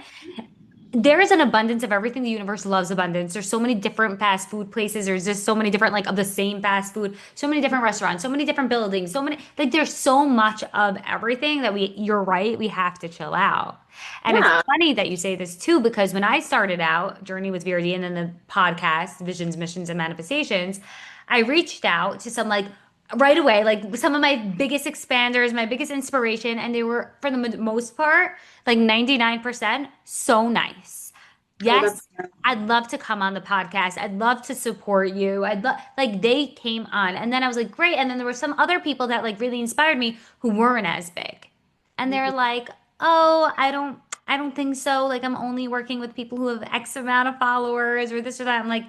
There is an abundance of everything. The universe loves abundance. There's so many different fast food places. There's just so many different, like, of the same fast food, so many different restaurants, so many different buildings, so many, like, there's so much of everything that you're right, we have to chill out. And it's Yeah. funny that you say this too, because when I started out, Journey with VRD and then the podcast, Visions, Missions, and Manifestations, I reached out to some, like, right away, like some of my biggest expanders, my biggest inspiration, and they were, for the most part, like 99% so nice. Oh, Yes, that's I'd love to come on the podcast. I'd love to support you. I'd love, like, they came on. And then I was like, great. And then there were some other people that like really inspired me who weren't as big. And they're like, oh, I don't think so. Like, I'm only working with people who have X amount of followers or this or that. I'm like,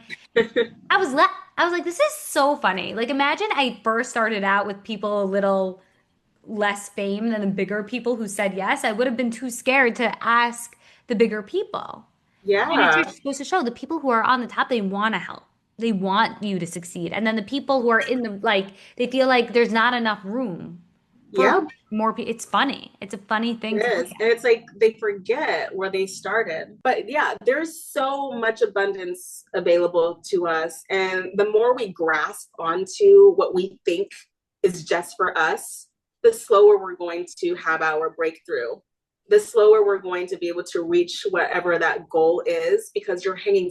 I was like, this is so funny. Like, imagine I first started out with people a little less fame than the bigger people who said yes. I would have been too scared to ask the bigger people. And it yeah. just goes to show the people who are on the top, they want to help. They want you to succeed. And then the people who are in the, like, they feel like there's not enough room for Yeah. more people. It's funny. It's a funny It thing to look is. And at. it's like they forget where they started. But yeah, there's so much abundance available to us. And the more we grasp onto what we think is just for us, the slower we're going to have our breakthrough. The slower we're going to be able to reach whatever that goal is, because you're clinging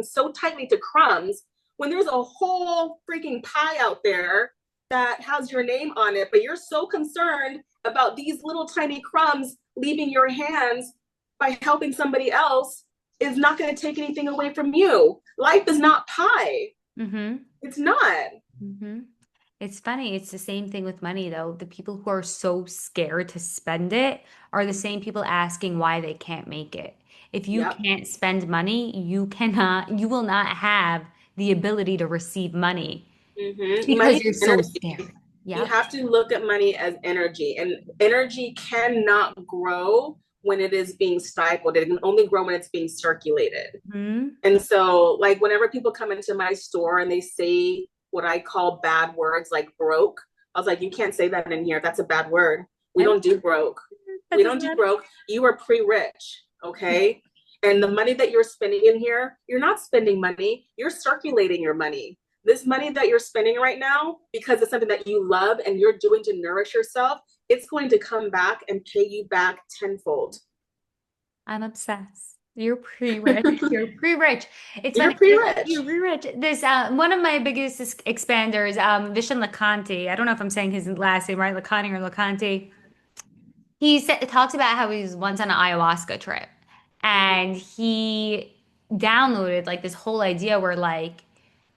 so tightly to crumbs when there's a whole freaking pie out there that has your name on it, but you're so concerned about these little tiny crumbs leaving your hands by helping somebody else is not going to take anything away from you. Life is not pie. Mm-hmm. It's not. Mm-hmm. It's funny. It's the same thing with money, though. The people who are so scared to spend it are the same people asking why they can't make it. If you Yep. can't spend money, you will not have the ability to receive money Mm-hmm. because Money you're is so energy. scared. You Yep. have to look at money as energy, and energy cannot grow when it is being stifled. It can only grow when it's being circulated. Hmm. And so, like, whenever people come into my store and they say what I call bad words like broke, I was like, you can't say that in here. That's a bad word. We I, don't do broke. that We doesn't don't do matter. broke. You are pre rich. Okay. And the money that you're spending in here, you're not spending money, you're circulating your money. This money that you're spending right now, because it's something that you love and you're doing to nourish yourself, it's going to come back and pay you back tenfold. I'm obsessed. You're pre-rich. You're pre-rich. It's You're funny. pre rich. You're pre-rich. This one of my biggest expanders, Vishen Lakanti. I don't know if I'm saying his last name right, Lakani or Lakanti. Talks about how he was once on an ayahuasca trip, and he downloaded like this whole idea where like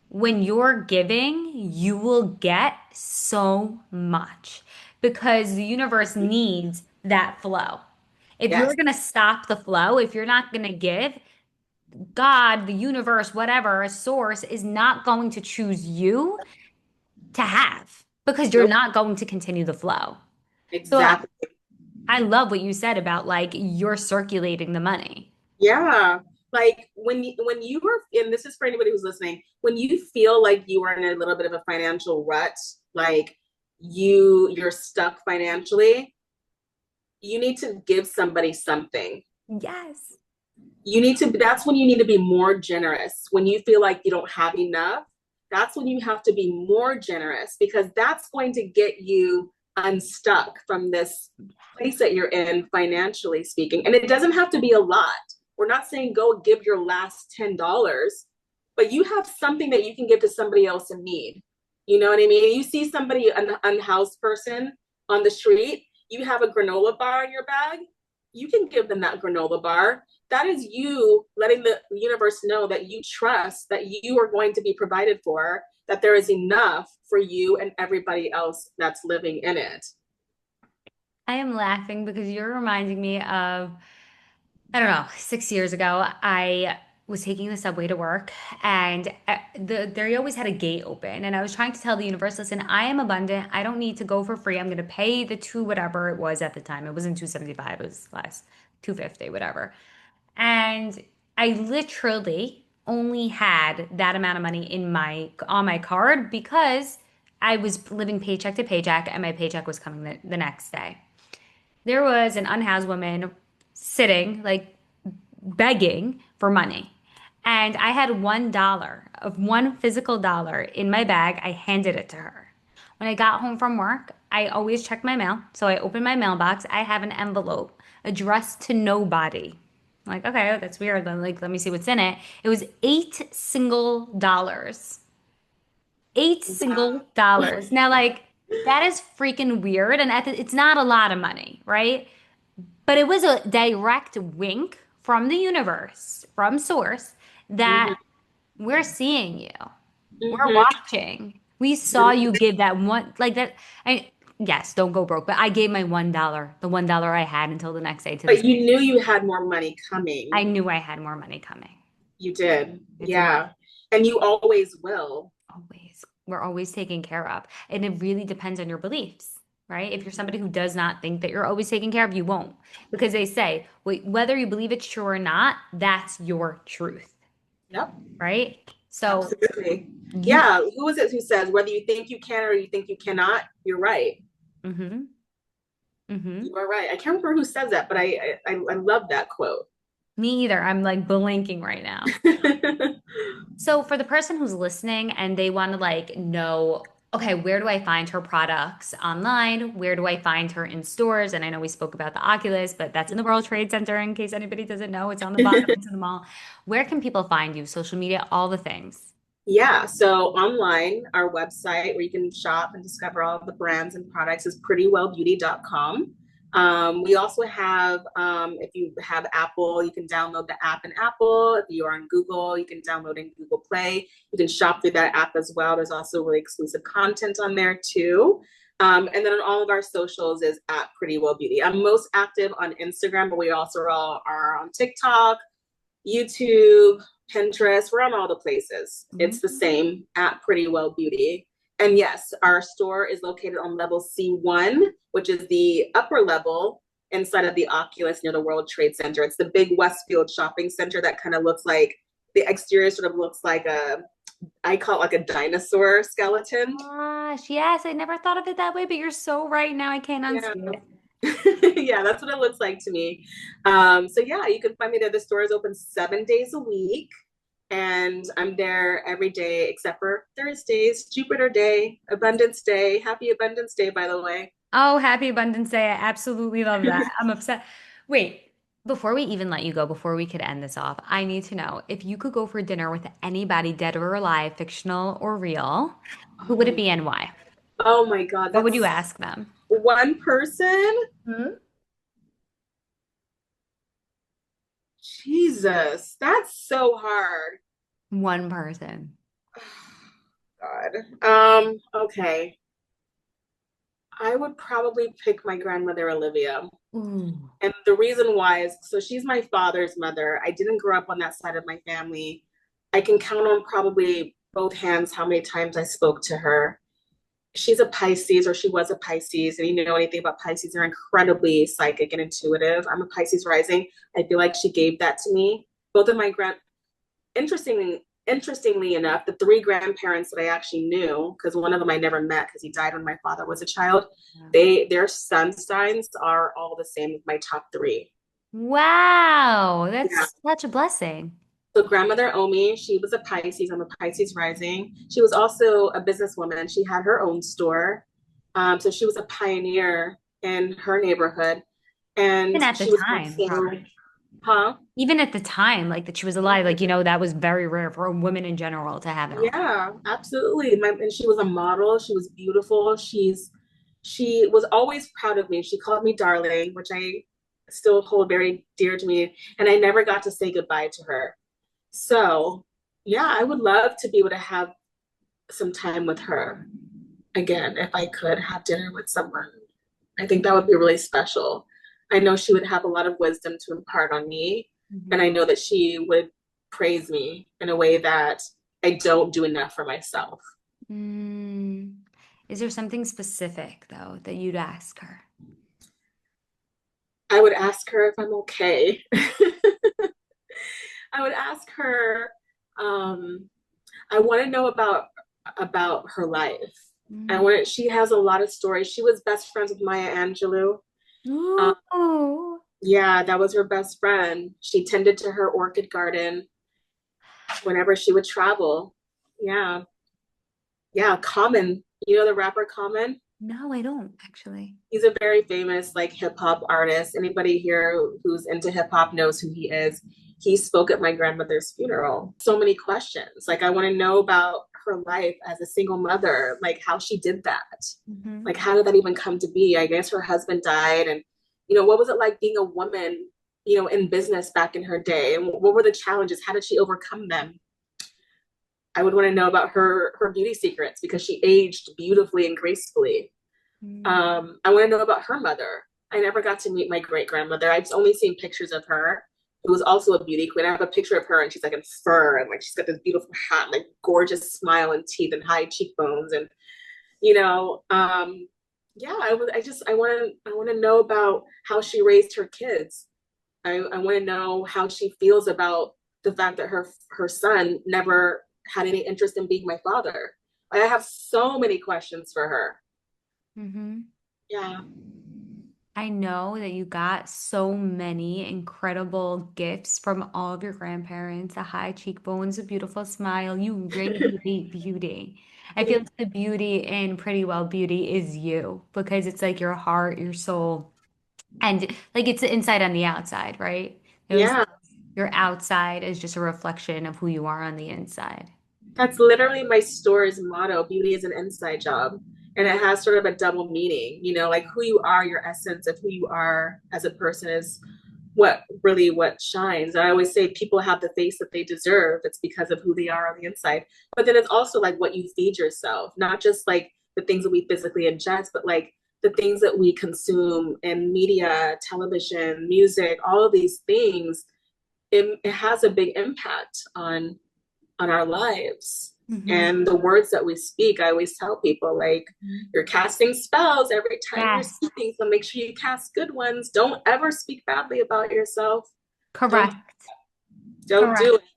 when you're giving, you will get so much because the universe needs that flow. If you're Yes. going to stop the flow, if you're not going to give, God, the universe, whatever, a source is not going to choose you to have because you're Nope. not going to continue the flow. So Exactly. I love what you said about like you're circulating the money. Yeah. Like when you were, and this is for anybody who's listening, when you feel like you are in a little bit of a financial rut, like you're stuck financially, you need to give somebody something. Yes. You need to, that's when you need to be more generous. When you feel like you don't have enough, that's when you have to be more generous because that's going to get you unstuck from this place that you're in financially speaking. And it doesn't have to be a lot. We're not saying go give your last $10, but you have something that you can give to somebody else in need. You know what I mean? You see somebody, an unhoused person on the street, you have a granola bar in your bag, you can give them that granola bar. That is you letting the universe know that you trust that you are going to be provided for, that there is enough for you and everybody else that's living in it. I am laughing because you're reminding me of, I don't know, 6 years ago, I was taking the subway to work and they always had a gate open. And I was trying to tell the universe, listen, I am abundant. I don't need to go for free. I'm going to pay the two, whatever it was at the time. It wasn't 275, it was less, 250, whatever. And I literally only had that amount of money in my on my card because I was living paycheck to paycheck and my paycheck was coming the next day. There was an unhoused woman sitting, like begging for money. And I had $1 of one physical dollar in my bag. I handed it to her. When I got home from work, I always check my mail. So I opened my mailbox. I have an envelope addressed to nobody. I'm like, okay, that's weird. Like, let me see what's in it. It was eight single dollars. Eight single Wow. dollars. Now, like, that is freaking weird. And it's not a lot of money, right? But it was a direct wink from the universe, from source, that Mm-hmm. we're seeing you. We're Mm-hmm. watching. We saw you give that one, like that. Yes, don't go broke, but I gave my $1, the $1 I had until the next day to this. But you knew you had more money I coming. knew I had more money coming. You did. It's a Yeah. And you always will. always, we're always taken care of. And it really depends on your beliefs, right? If you're somebody who does not think that you're always taken care of, you won't. Because they say, whether you believe it's true or not, that's your truth, Yep. right? So Absolutely. you, Yeah. Who is it who says whether you think you can or you think you cannot, you're right. mm-hmm, mm-hmm. You are right. I can't remember who says that, but I love that quote. Me either. I'm like blinking right now. So for the person who's listening and they want to like know, okay, where do I find her products online? Where do I find her in stores? And I know we spoke about the Oculus, but that's in the World Trade Center in case anybody doesn't know. It's on the bottom, it's in the mall. Where can people find you? Social media, all the things. Yeah, so online, our website where you can shop and discover all of the brands and products is prettywellbeauty.com. We also have, if you have Apple, you can download the app in Apple. If you are on Google, you can download in Google Play. You can shop through that app as well. There's also really exclusive content on there too. And then on all of our socials is at Pretty Well Beauty. I'm most active on Instagram, but we also all are on TikTok, YouTube, Pinterest. We're on all the places. It's the Mhm. same at Pretty Well Beauty. And yes, our store is located on level C1, which is the upper level inside of the Oculus near the World Trade Center. It's the big Westfield shopping center that kind of looks like the exterior sort of looks like I call it like a dinosaur skeleton. Gosh, yes, I never thought of it that way, but you're so right now. I can't Yeah. unsee it. Yeah, that's what it looks like to me. So yeah, you can find me there. The store is open 7 days a week, and I'm there every day except for Thursdays, Jupiter Day, Abundance Day. Happy Abundance Day, by the way. Oh, happy Abundance Day. I absolutely love that. I'm upset. Wait, before we even let you go, before we could end this off, I need to know if you could go for dinner with anybody, dead or alive, fictional or real, who Oh would it my, be and why? oh my God, What would you that's ask them? one person. Hmm? Jesus, that's so hard. One person. God. Okay. I would probably pick my grandmother Olivia. Ooh. And the reason why is so she's my father's mother. I didn't grow up on that side of my family. I can count on probably both hands how many times I spoke to her. She's a Pisces, or she was a Pisces. And you know anything about Pisces, they're incredibly psychic and intuitive. I'm a Pisces rising. I feel like she gave that to me. Both of my interestingly enough, the three grandparents that I actually knew, because one of them I never met because he died when my father was a child, their sun signs are all the same as my top three. Wow, Yeah. that's such a blessing. So grandmother Omi, she was a Pisces. I'm a Pisces rising. She was also a businesswoman. She had her own store. So she was a pioneer in her neighborhood. And Even at the she was time, also, probably. huh? Even at the time, like that she was alive, like, that was very rare for women in general to have their own. Yeah, absolutely. And she was a model. She was beautiful. She was always proud of me. She called me darling, which I still hold very dear to me. And I never got to say goodbye to her. So yeah, I would love to be able to have some time with her again if I could have dinner with someone. I think that would be really special. I know she would have a lot of wisdom to impart on me, and Mhm. I know that she would praise me in a way that I don't do enough for myself. Mm. Is there something specific, though, that you'd ask her? I would ask her if I'm okay. I would ask her, um, I want to know about her life. Mm. And when she has a lot of stories. She was best friends with Maya Angelou. Um, Ooh. yeah, that was her best friend. She tended to her orchid garden whenever she would travel. Yeah, yeah. Common, you know the rapper Common. No, I don't actually. He's a very famous like hip hop artist. Anybody here who's into hip hop knows who he is. He spoke at my grandmother's funeral. So many questions. Like I want to know about her life as a single mother, like how she did that. Hmm. Like how did that even come to be? I guess her husband died, and what was it like being a woman, in business back in her day, and what were the challenges? How did she overcome them? I would want to know about her beauty secrets because she aged beautifully and gracefully. Mm. I want to know about her mother. I never got to meet my great grandmother. I've only seen pictures of her, who was also a beauty queen. I have a picture of her, and she's like in fur, and like she's got this beautiful hat, and like gorgeous smile and teeth and high cheekbones, and you know, yeah. I want to know about how she raised her kids. I want to know how she feels about the fact that her son never had any interest in being my father. I have so many questions for her. Hmm. Yeah. I know that you got so many incredible gifts from all of your grandparents, the high cheekbones, a beautiful smile. You radiate beauty. I feel like the beauty in Pretty Well Beauty is you because it's like your heart, your soul, and like it's the inside on the outside, right? It was Yeah, your outside is just a reflection of who you are on the inside. that's literally my store's motto. Beauty is an inside job. And it has sort of a double meaning, like who you are, your essence of who you are as a person is what shines. I always say people have the face that they deserve. It's because of who they are on the inside. But then it's also like what you feed yourself, not just like the things that we physically ingest, but like the things that we consume in media, television, music, all of these things. It has a big impact on our lives. And the words that we speak, I always tell people, like, you're casting spells every time you're Yes. speaking. So make sure you cast good ones. Don't ever speak badly about yourself. Correct. Don't do Correct. it.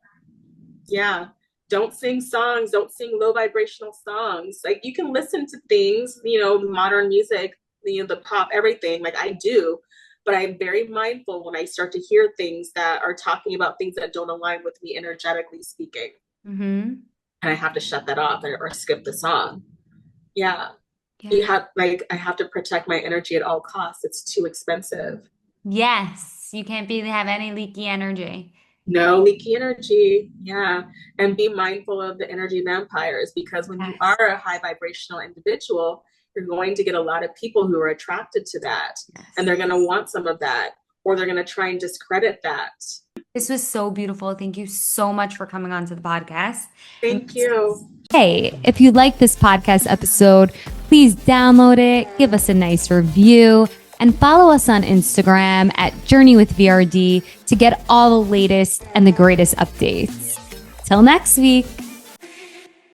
Yeah. Don't sing songs. Don't sing low vibrational songs. Like, you can listen to things, modern music, the pop, everything, like I do. But I'm very mindful when I start to hear things that are talking about things that don't align with me energetically speaking. Mm-hmm. And I have to shut that off or skip the song. Yeah. Yeah. I have to protect my energy at all costs. It's too expensive. Yes. You can't have any leaky energy. No leaky energy. Yeah. And be mindful of the energy vampires, because when you Yes. are a high vibrational individual, you're going to get a lot of people who are attracted to that. And Yes. they're going to want some of that, or they're going to try and discredit that. This was so beautiful. Thank you so much for coming on to the podcast. Thank you. Hey, if you like this podcast episode, please download it, give us a nice review, and follow us on Instagram at Journey with VRD to get all the latest and the greatest updates. Till next week.